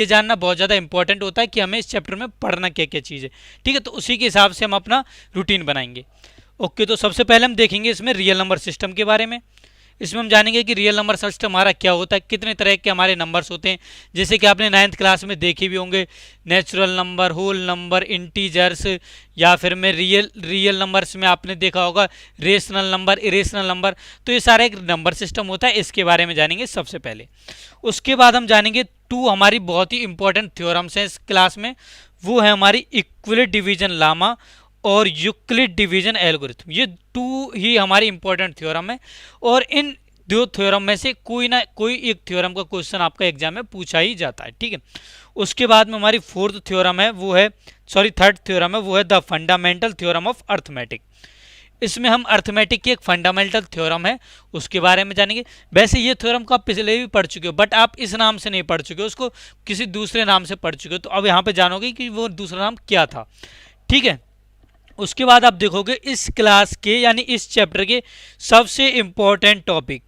ये जानना बहुत ज़्यादा इंपॉर्टेंट होता है कि हमें इस चैप्टर में पढ़ना क्या क्या चीज़ है। ठीक है, तो उसी के हिसाब से हम अपना रूटीन बनाएंगे। ओके, तो सबसे पहले हम देखेंगे इसमें रियल नंबर सिस्टम के बारे में। इसमें हम जानेंगे कि रियल नंबर सिस्टम हमारा क्या होता है, कितने तरह के हमारे नंबर्स होते हैं। जैसे कि आपने 9th क्लास में देखे भी होंगे, natural number, whole number, integers, या फिर में रियल नंबर्स में आपने देखा होगा रेशनल नंबर, इरेशनल नंबर। तो ये सारा एक नंबर सिस्टम होता है, इसके बारे में जानेंगे सबसे पहले। उसके बाद हम जानेंगे 2 हमारी बहुत ही इंपॉर्टेंट थ्योरम्स हैं इस क्लास में। वो है हमारी इक्विलिट डिवीजन लामा और यूक्लिड डिवीजन एल्गोरिथम। ये 2 ही हमारी इंपॉर्टेंट थ्योरम है, और इन 2 थ्योरम में से कोई ना कोई एक थ्योरम का क्वेश्चन आपका एग्जाम में पूछा ही जाता है। ठीक है, उसके बाद में हमारी 4th थ्योरम है, वो है 3rd थ्योरम है, वो है the fundamental theorem of arithmetic. इसमें हम अर्थमेटिक की एक फंडामेंटल थ्योरम है उसके बारे में जानेंगे। वैसे ये थ्योरम को आप पिछले भी पढ़ चुके हो, बट आप इस नाम से नहीं पढ़ चुके हो, उसको किसी दूसरे नाम से पढ़ चुके हो। तो अब यहाँ पे जानोगे कि वो दूसरा नाम क्या था। ठीक है, उसके बाद आप देखोगे इस क्लास के यानी इस चैप्टर के सबसे इंपॉर्टेंट टॉपिक,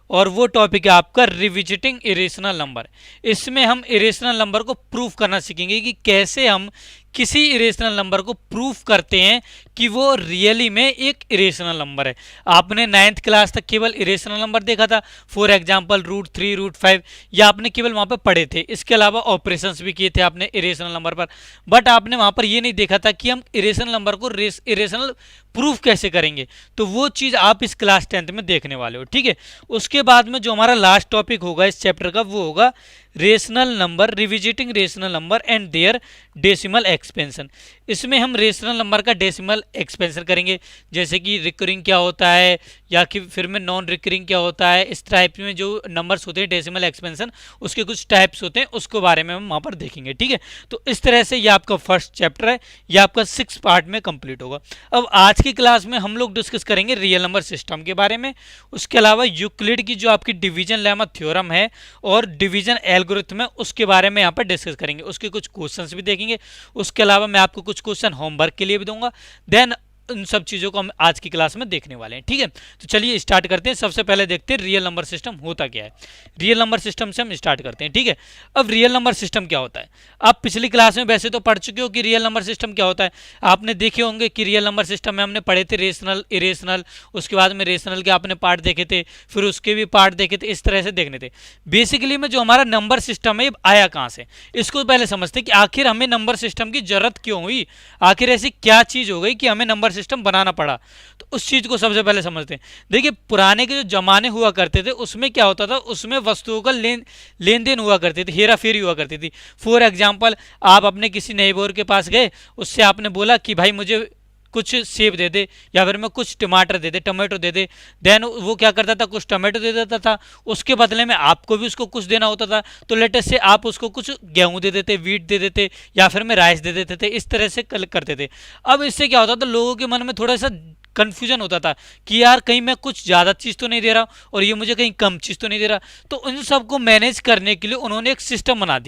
और वो टॉपिक है आपका रिविजिटिंग इरेशनल नंबर। इसमें हम इरेशनल नंबर को प्रूफ करना सीखेंगे कि कैसे हम किसी इरेशनल नंबर को प्रूफ करते हैं कि वो रियली में एक इरेशनल नंबर है। आपने 9th क्लास तक केवल इरेशनल नंबर देखा था, फॉर एग्जांपल √3, √5, या आपने केवल वहां पर पढ़े थे। इसके अलावा ऑपरेशंस भी किए थे आपने इरेशनल नंबर पर, बट आपने वहां पर ये नहीं देखा था कि हम इरेशनल नंबर को इरेशनल प्रूफ कैसे करेंगे। तो वो चीज़ आप इस क्लास 10th में देखने वाले हो। ठीक है, उसके बाद में जो हमारा लास्ट टॉपिक होगा इस चैप्टर का, वो होगा rational number, revisiting rational number and their decimal expansion. इसमें हम रेशनल नंबर का डेसिमल एक्सपेंशन करेंगे, जैसे कि रिकरिंग क्या होता है, या कि फिर में नॉन रिकरिंग क्या होता है। इस टाइप में जो नंबर्स होते हैं डेसिमल एक्सपेंशन, उसके कुछ टाइप्स होते हैं, उसके बारे में हम वहाँ पर देखेंगे। ठीक है, तो इस तरह से ये आपका फर्स्ट चैप्टर है, ये आपका 6 पार्ट में कंप्लीट होगा। अब आज की क्लास में हम लोग डिस्कस करेंगे रियल नंबर सिस्टम के बारे में। उसके अलावा यूक्लिड की जो आपकी डिवीजन लेमा थ्योरम है और डिवीजन एल्गोरिथम है, उसके बारे में यहाँ पर डिस्कस करेंगे। उसके कुछ क्वेश्चंस भी देखेंगे। उसके अलावा मैं आपको कुछ क्वेश्चन होमवर्क के लिए भी दूंगा। देन उन सब चीज़ों को हम आज की क्लास में देखने वाले हैं। ठीक है, तो चलिए स्टार्ट करते हैं। सबसे पहले देखते हैं रियल नंबर सिस्टम होता क्या है। रियल नंबर सिस्टम से हम स्टार्ट करते हैं। ठीक है, अब रियल नंबर सिस्टम क्या होता है, आप पिछली क्लास में वैसे तो पढ़ चुके हो कि रियल नंबर सिस्टम क्या होता है। आपने देखे होंगे कि रियल नंबर सिस्टम में हमने पढ़े थे रेशनल, इरेशनल, उसके बाद में रेशनल के आपने पार्ट देखे थे, फिर उसके भी पार्ट देखे थे, इस तरह से देखने थे। बेसिकली में जो हमारा नंबर सिस्टम है ये आया कहाँ से, इसको पहले समझते हैं कि आखिर हमें नंबर सिस्टम की जरूरत क्यों हुई, आखिर ऐसी क्या चीज़ हो गई कि हमें नंबर सिस्टम बनाना पड़ा। तो उस चीज़ को सबसे पहले समझते हैं। देखिए, पुराने के जो जमाने हुआ करते थे उसमें क्या होता था, उसमें वस्तुओं का लेन देन हुआ करती थी, हेरा फेरी हुआ करती थी। फॉर एग्जाम्पल, आप अपने किसी नेबर के पास गए, उससे आपने बोला कि भाई मुझे कुछ सेब दे दे, या फिर मैं कुछ टमाटर दे दे, टमाटो दे दे। देन वो क्या करता था, कुछ टमाटो दे देता था, उसके बदले में आपको भी उसको कुछ देना होता था। तो लेटेस्ट से आप उसको कुछ गेहूं दे देते, वीट दे देते, या फिर में राइस दे देते थे। इस तरह से कलेक्ट करते थे। अब इससे क्या होता था, लोगों के मन में थोड़ा सा कन्फ्यूजन होता था कि यार कहीं मैं कुछ ज़्यादा चीज़ तो नहीं दे रहा और ये मुझे कहीं कम चीज़ तो नहीं दे रहा। तो उन सबको मैनेज करने के लिए उन्होंने एक सिस्टम बना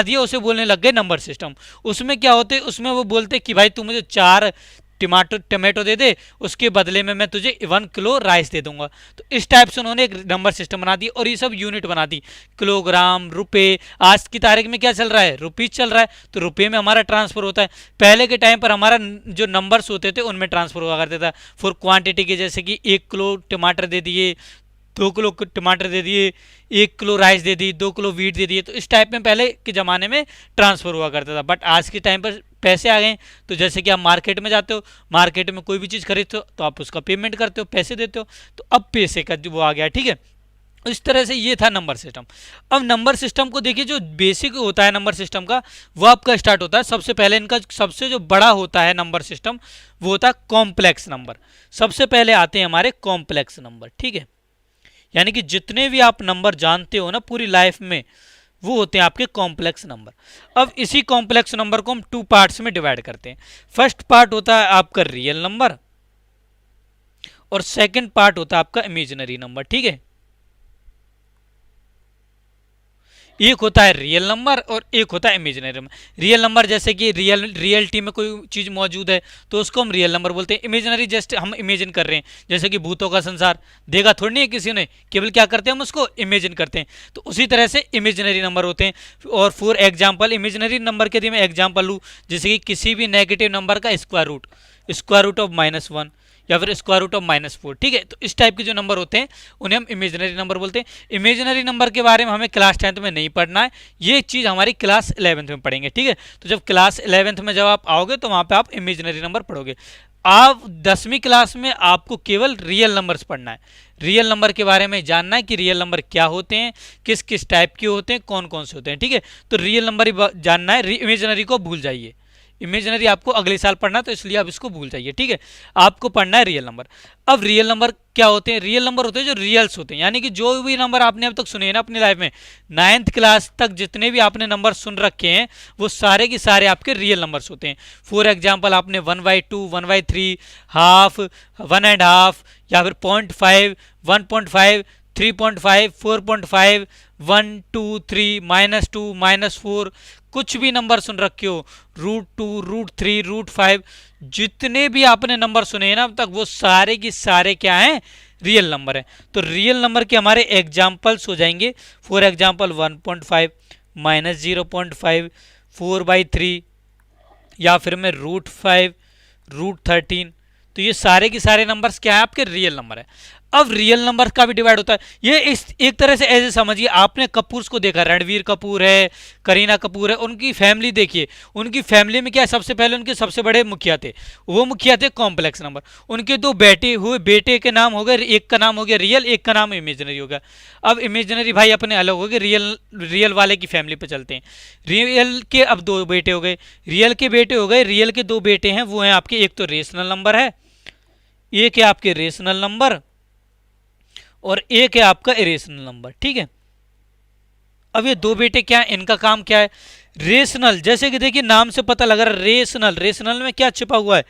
दिया, उसे बोलने लग गए नंबर सिस्टम। उसमें क्या होते, उसमें वो बोलते कि भाई तू मुझे 4 टमाटो दे दे, उसके बदले में मैं तुझे 1 किलो राइस दे दूंगा। तो इस टाइप से उन्होंने एक नंबर सिस्टम बना दी, और ये सब यूनिट बना दी, किलोग्राम, रुपए। आज की तारीख में क्या चल रहा है, रुपीज चल रहा है, तो रुपये में हमारा ट्रांसफर होता है। पहले के टाइम पर हमारा जो नंबर्स होते थे उनमें ट्रांसफर हुआ करता था फॉर क्वांटिटी के, जैसे कि 1 किलो टमाटर दे दिए, 2 किलो टमाटर दे दिए, 1 किलो राइस दे दी, 2 किलो वीट दे दिए। तो इस टाइप में पहले के ज़माने में ट्रांसफ़र हुआ करता था। बट आज के टाइम पर पैसे आ गए, तो जैसे कि आप मार्केट में जाते हो, मार्केट में कोई भी चीज़ खरीदते हो तो आप उसका पेमेंट करते हो, पैसे देते हो। तो अब पैसे का वो आ गया। ठीक है, इस तरह से ये था नंबर सिस्टम। अब नंबर सिस्टम को देखिए, जो बेसिक होता है नंबर सिस्टम का, वो आपका स्टार्ट होता है सबसे पहले। इनका सबसे जो बड़ा होता है नंबर सिस्टम, वो होता है कॉम्प्लेक्स नंबर। सबसे पहले आते हैं हमारे कॉम्प्लेक्स नंबर। ठीक है, यानी कि जितने भी आप नंबर जानते हो ना पूरी लाइफ में, वो होते हैं आपके कॉम्प्लेक्स नंबर। अब इसी कॉम्प्लेक्स नंबर को हम 2 पार्ट्स में डिवाइड करते हैं। फर्स्ट पार्ट होता है आपका रियल नंबर, और सेकंड पार्ट होता है आपका इमेजिनरी नंबर। ठीक है, एक होता है रियल नंबर और एक होता है इमेजिनरी नंबर। रियल नंबर जैसे कि रियलिटी में कोई चीज़ मौजूद है तो उसको हम रियल नंबर बोलते हैं। इमेजिनरी जस्ट हम इमेजिन कर रहे हैं, जैसे कि भूतों का संसार देखा थोड़ी नहीं है किसी ने, केवल क्या करते हैं हम उसको इमेजिन करते हैं। तो उसी तरह से इमेजिनरी नंबर होते हैं। और फॉर एग्जाम्पल इमेजिनरी नंबर के यदि मैं एग्जाम्पल लूँ, जैसे कि किसी भी नेगेटिव नंबर का स्क्वायर रूट ऑफ -1 या फिर स्क्वायर रूट ऑफ -4, ठीक है। तो इस टाइप के जो नंबर होते हैं उन्हें हम इमेजिनरी नंबर बोलते हैं। इमेजिनरी नंबर के बारे में हमें क्लास 10th में नहीं पढ़ना है, ये चीज़ हमारी क्लास 11th में पढ़ेंगे, ठीक है। तो जब क्लास 11th में जब आप आओगे तो वहाँ पे आप इमेजिनरी नंबर पढ़ोगे। आप 10वीं क्लास में आपको केवल रियल नंबर्स पढ़ना है, रियल नंबर के बारे में जानना है कि रियल नंबर क्या होते हैं, किस किस टाइप के होते हैं, कौन कौन से होते हैं, ठीक है। तो रियल नंबर ही जानना है, इमेजिनरी को भूल जाइए। इमेजिनरी आपको अगले साल पढ़ना, तो इसलिए आप इसको भूल जाइए, ठीक है। आपको पढ़ना है रियल नंबर। अब रियल नंबर क्या होते हैं? रियल नंबर होते हैं जो रियल्स होते हैं, यानी कि जो भी नंबर आपने अब तक सुने हैं ना अपनी लाइफ में, 9th क्लास तक जितने भी आपने नंबर सुन रखे हैं वो सारे के सारे आपके रियल नंबर्स होते हैं। फॉर एग्जाम्पल आपने 1/2, 1/3, हाफ, 1.5 या फिर 0.5, 1.5, 3.5, 4.5, 1, 2, 3, -2, -4, कुछ भी नंबर सुन रखे हो, √2, √3, √5, जितने भी आपने नंबर सुने हैं ना अब तक, वो सारे की सारे क्या हैं? रियल नंबर है। तो रियल नंबर के हमारे एग्जाम्पल्स हो जाएंगे। फॉर एग्जाम्पल 1.5, -0.5, 4/3 या फिर में √5, √13। तो ये सारे के सारे नंबर्स क्या है? आपके रियल नंबर है। अब रियल नंबर का भी डिवाइड होता है। ये इस एक तरह से ऐसे समझिए, आपने कपूर्स को देखा, रणवीर कपूर है, करीना कपूर है, उनकी फैमिली देखिए। उनकी फैमिली में क्या है? सबसे पहले उनके सबसे बड़े मुखिया थे, वो मुखिया थे कॉम्प्लेक्स नंबर। उनके 2 बेटे हुए, बेटे के नाम हो गए, एक का नाम हो गया रियल, एक का नाम इमेजिनरी हो गया। अब इमेजिनरी भाई अपने अलग हो गए, रियल वाले की फैमिली पे चलते हैं। रियल के अब 2 बेटे हो गए, रियल के बेटे हो गए, रियल के 2 बेटे हैं, वो हैं आपके, एक तो रेशनल नंबर है, एक है आपके रेशनल नंबर, और एक है आपका इरेशनल नंबर, ठीक है। अब ये 2 बेटे क्या है? इनका काम क्या है? रेशनल, जैसे कि देखिए नाम से पता लग रहा है रेशनल। रेशनल में क्या छिपा हुआ है?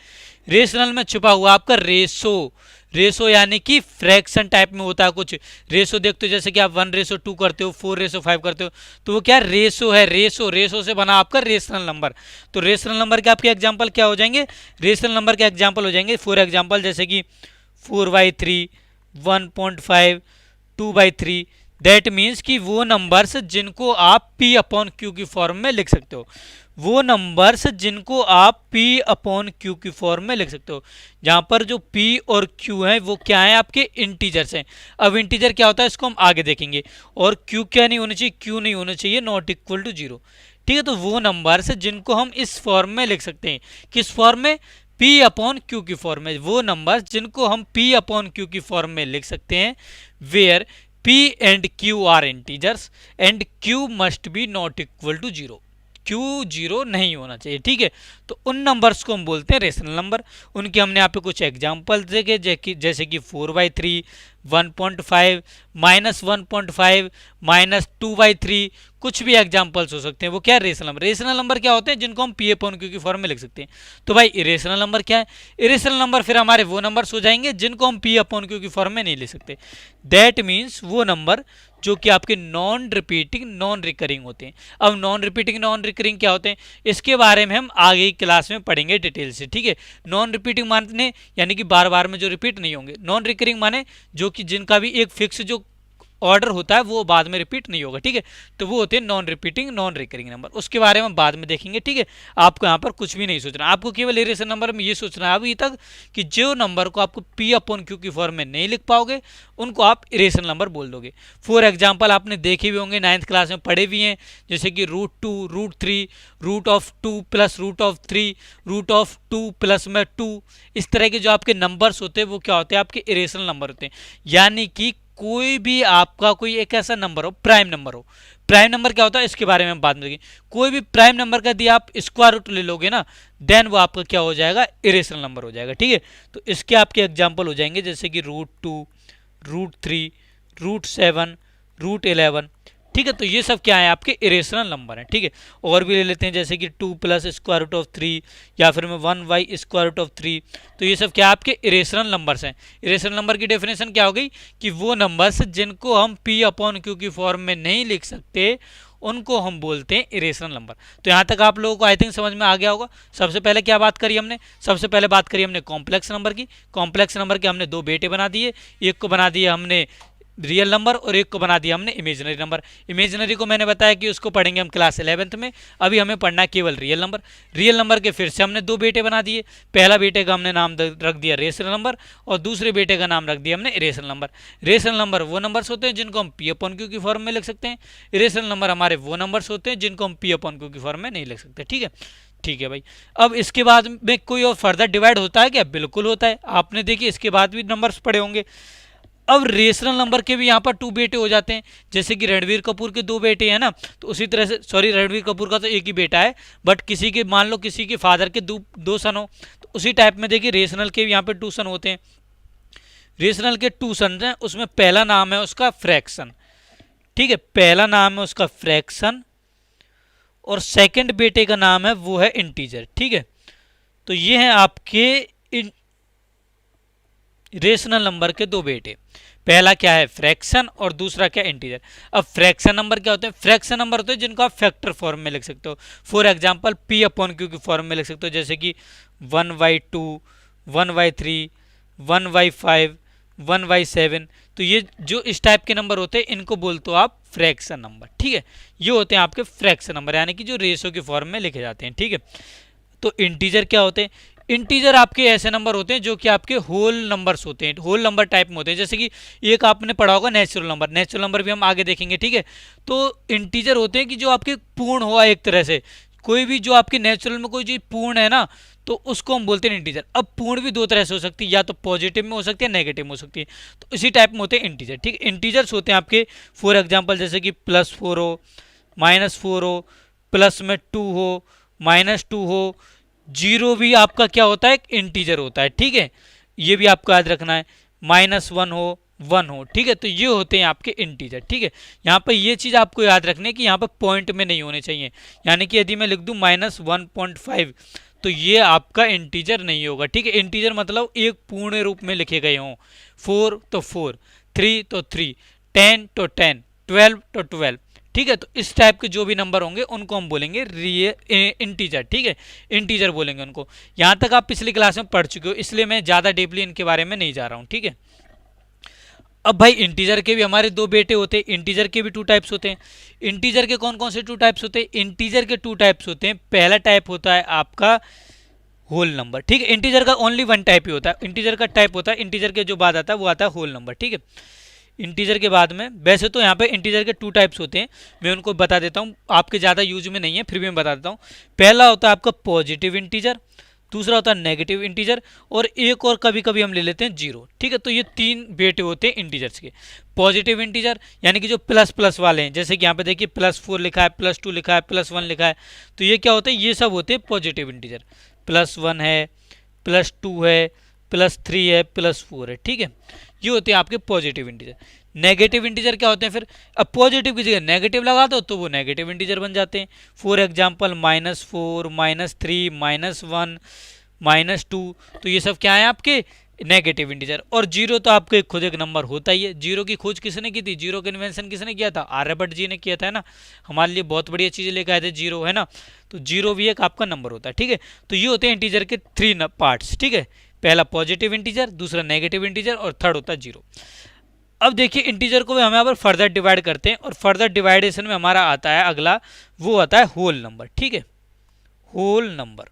रेशनल में छिपा हुआ आपका रेशो। रेशो यानी कि फ्रैक्शन टाइप में होता है कुछ। रेशो देखते हो जैसे कि आप 1:2 करते हो, 4:5 करते हो, तो वो क्या रेशो है? रेशो, रेशो से बना आपका रेशनल नंबर। तो रेशनल नंबर के आपके एग्जाम्पल क्या हो जाएंगे? रेशनल नंबर के एग्जाम्पल हो जाएंगे फॉर एग्जाम्पल जैसे कि 4/3, 1.5, 2/3। दैट मीन्स कि वो नंबर्स जिनको आप P/Q की फॉर्म में लिख सकते हो, वो नंबर्स जिनको आप P/Q की फॉर्म में लिख सकते हो, जहां पर जो P और Q है वो क्या है? आपके इंटीजर्स हैं। अब इंटीजर क्या होता है इसको हम आगे देखेंगे। और Q क्या नहीं होना चाहिए? Q नहीं होना चाहिए, ≠ 0, ठीक है। तो वो नंबर्स जिनको हम इस फॉर्म में लिख सकते हैं, किस फॉर्म में? P/Q की फॉर्म में। वो नंबर जिनको हम P/Q की फॉर्म में लिख सकते हैं, where P and Q are integers and Q must be ≠ 0। Q 0 नहीं होना चाहिए, ठीक है। तो उन नंबर्स को हम बोलते हैं रेशनल नंबर। उनके हमने यहाँ पे कुछ एग्जाम्पल देखे, जैसे कि 4/3, 1.5, -1.5, -2/3, कुछ भी एग्जाम्पल्स हो सकते हैं। वो क्या है? Rational number. रेशनल नंबर क्या होते हैं? जिनको हम P/Q की फॉर्म में लिख सकते हैं। तो भाई इरेशनल नंबर क्या है? इरेशनल नंबर फिर हमारे वो नंबर्स हो जाएंगे जिनको हम P/Q की फॉर्म में नहीं लिख सकते। दैट मीन्स वो नंबर जो कि आपके नॉन रिपीटिंग, नॉन रिकरिंग होते हैं। अब नॉन रिपीटिंग, नॉन रिकरिंग क्या होते हैं? इसके बारे में हम आगे की क्लास में पढ़ेंगे डिटेल से, ठीक है। नॉन रिपीटिंग माने यानी कि बार बार में जो रिपीट नहीं होंगे। नॉन रिकरिंग माने जो कि जिनका भी एक फिक्स जो ऑर्डर होता है वो बाद में रिपीट नहीं होगा, ठीक है। तो वो होते हैं non repeating, non recurring number. उसके बारे में बाद में देखेंगे, ठीक है। आपको यहाँ पर कुछ भी नहीं सोचना, आपको केवल इरेशनल नंबर में ये सोचना है अभी तक कि जो नंबर को आपको P/Q की फॉर्म में नहीं लिख पाओगे उनको आप इरेशनल नंबर बोल दोगे। फॉर एग्जाम्पल आपने देखे भी होंगे, 9th क्लास में पढ़े भी हैं, जैसे कि √2, √3, √2 + √3, √2 + में 2। इस तरह के जो आपके नंबर्स होते हैं वो क्या होते हैं? आपके इरेशनल नंबर होते हैं। यानी कि कोई भी आपका कोई एक ऐसा नंबर हो, प्राइम नंबर हो। प्राइम नंबर क्या होता है इसके बारे में हम बाद में देखेंगे। कोई भी प्राइम नंबर का यदि आप स्क्वायर रूट ले लोगे ना, देन वो आपका क्या हो जाएगा? इरेशनल नंबर हो जाएगा, ठीक है। तो इसके आपके एग्जाम्पल हो जाएंगे जैसे कि √2, √3, √7, √11, ठीक है। तो ये सब क्या है? आपके इरेशनल नंबर हैं, ठीक है। और भी ले लेते हैं जैसे कि 2 + √3 या फिर में 1 √3। तो ये सब क्या आपके इरेशनल नंबर्स हैं। इरेशनल नंबर की डेफिनेशन क्या हो गई कि वो नंबर्स जिनको हम P/Q की फॉर्म में नहीं लिख सकते उनको हम बोलते हैं इरेशनल नंबर। तो यहाँ तक आप लोगों को आई थिंक समझ में आ गया होगा। सबसे पहले क्या बात करी हमने, सबसे पहले बात करी हमने कॉम्प्लेक्स नंबर की। कॉम्प्लेक्स नंबर के हमने दो बेटे बना दिए, एक को बना दिया हमने रियल नंबर और एक को बना दिया हमने इमेजिनरी नंबर। इमेजिनरी को मैंने बताया कि उसको पढ़ेंगे हम क्लास 11th में। अभी हमें पढ़ना है केवल रियल नंबर। रियल नंबर के फिर से हमने दो बेटे बना दिए। पहला बेटे का हमने नाम रख दिया रेशनल नंबर और दूसरे बेटे का नाम रख दिया हमने इरेशनल नंबर। रेशनल नंबर वो नंबर्स होते हैं जिनको हम पी अपॉन क्यू की फॉर्म में लिख सकते हैं। इरेशनल नंबर हमारे वो नंबर्स होते हैं जिनको हम पी अपॉन क्यू की फॉर्म में नहीं लिख सकते। ठीक है, ठीक है भाई। अब इसके बाद में कोई और फर्दर डिवाइड होता है क्या? बिल्कुल होता है। आपने देखिए इसके बाद भी नंबर्स पढ़े होंगे। अब रेशनल नंबर के भी यहाँ पर टू बेटे हो जाते हैं, जैसे कि रणवीर कपूर के दो बेटे हैं ना, तो उसी तरह से, सॉरी रणवीर कपूर का तो एक ही बेटा है, बट किसी के मान लो किसी के फादर के दो सन हो, तो उसी टाइप में देखिए रेशनल के भी यहाँ पे टू सन होते हैं। रेशनल के टू सन हैं, उसमें पहला नाम है उसका फ्रैक्शन। ठीक है, पहला नाम है उसका फ्रैक्शन और सेकंड बेटे का नाम है वो है इंटीजर। ठीक है, तो ये हैं आपके रेशनल नंबर के दो बेटे। पहला क्या है फ्रैक्शन और दूसरा क्या इंटीजर। अब फ्रैक्शन नंबर क्या होते हैं? फ्रैक्शन नंबर होते हैं जिनको आप फैक्टर फॉर्म में लिख सकते हो। For example P upon Q की फॉर्म में लिख सकते हो, जैसे कि 1/2, 1/3, 1/5, 1/7। तो ये जो इस टाइप के नंबर होते हैं इनको बोलते हो आप फ्रैक्शन नंबर। ठीक है, ये होते हैं आपके फ्रैक्शन नंबर, यानी कि जो रेशो की फॉर्म में लिखे जाते हैं। ठीक है, तो इंटीजर क्या होते हैं? इंटीजर आपके ऐसे नंबर होते हैं जो कि आपके होल नंबर्स होते हैं, होल नंबर टाइप में होते हैं। जैसे कि एक आपने पढ़ा होगा नेचुरल नंबर, नेचुरल नंबर भी हम आगे देखेंगे। ठीक है, तो इंटीजर होते हैं कि जो आपके पूर्ण हुआ एक तरह से, कोई भी जो आपके नेचुरल में कोई चीज पूर्ण है ना, तो उसको हम बोलते हैं इंटीजर। अब पूर्ण भी दो तरह से हो सकती है, या तो पॉजिटिव में हो सकती है, नेगेटिव में हो सकती है, तो इसी टाइप में होते हैं इंटीजर। ठीक है, इंटीजर्स होते हैं आपके फॉर एग्जाम्पल जैसे कि +4 हो, -4 हो, प्लस में 2 हो, -2 हो। जीरो भी आपका क्या होता है? एक इंटीजर होता है। ठीक है, ये भी आपको याद रखना है। -1 हो, 1 हो। ठीक है, तो ये होते हैं आपके इंटीजर। ठीक है, यहाँ पर ये चीज़ आपको याद रखनी है कि यहाँ पर पॉइंट में नहीं होने चाहिए, यानी कि यदि मैं लिख दूँ -1.5 तो ये आपका इंटीजर नहीं होगा। ठीक है, इंटीजर मतलब एक पूर्ण रूप में लिखे गए हों। 4 तो 4, 3 तो 3, 10 तो 10, 12 तो 12। ठीक है, तो इस टाइप के जो भी नंबर होंगे उनको हम बोलेंगे इंटीजर। ठीक है, इंटीजर बोलेंगे उनको। यहाँ तक आप पिछली क्लास में पढ़ चुके हो, इसलिए मैं ज़्यादा डीपली इनके बारे में नहीं जा रहा हूँ। ठीक है, अब भाई इंटीजर के भी हमारे दो बेटे होते हैं। इंटीजर के भी टू टाइप्स होते हैं। इंटीजर के कौन कौन से टू टाइप्स होते हैं? इंटीजर के टू टाइप्स होते हैं। पहला टाइप होता है आपका होल नंबर। ठीक है, इंटीजर का ओनली वन टाइप ही होता है। इंटीजर का टाइप होता है, इंटीजर के जो बाद आता है वो आता है होल नंबर। ठीक है, इंटीजर के बाद में, वैसे तो यहाँ पे इंटीजर के टू टाइप्स होते हैं, मैं उनको बता देता हूँ, आपके ज़्यादा यूज में नहीं है फिर भी मैं बता देता हूँ। पहला होता है आपका पॉजिटिव इंटीजर, दूसरा होता है नेगेटिव इंटीजर, और एक और कभी कभी हम ले लेते हैं जीरो। ठीक है, तो ये तीन बेटे होते हैं इंटीजर्स के। पॉजिटिव इंटीजर यानी कि जो प्लस प्लस वाले हैं, जैसे कि यहाँ पे देखिए +4 लिखा है, +2 लिखा है, +1 लिखा है, तो ये क्या होते हैं? ये सब होते हैं पॉजिटिव इंटीजर। +1 है, +2 है, +3 है, +4 है। ठीक है, ये होते हैं आपके पॉजिटिव इंटीजर। नेगेटिव इंटीजर क्या होते हैं? फिर अब पॉजिटिव की जगह नेगेटिव लगा दो तो वो नेगेटिव इंटीजर बन जाते हैं। फॉर एग्जांपल -4, -3, -1, -2, तो ये सब क्या है आपके नेगेटिव इंटीजर। और जीरो तो आपको खुद एक नंबर होता ही है। जीरो की खोज किसने की थी? जीरो का इन्वेंशन किसने किया था? आर्यभट्ट जी ने किया था, है ना। हमारे लिए बहुत बढ़िया चीज़ें लेकर आए थे जीरो, है ना। तो जीरो भी एक आपका नंबर होता है। ठीक है, तो ये होते हैं इंटीजर के 3 पार्ट्स। ठीक है, पहला पॉजिटिव इंटीजर, दूसरा नेगेटिव इंटीजर और थर्ड होता है जीरो। अब देखिए इंटीजर को भी हम यहाँ पर फर्दर डिवाइड करते हैं, और फर्दर डिवाइडेशन में हमारा आता है अगला, वो आता है होल नंबर। ठीक है, होल नंबर।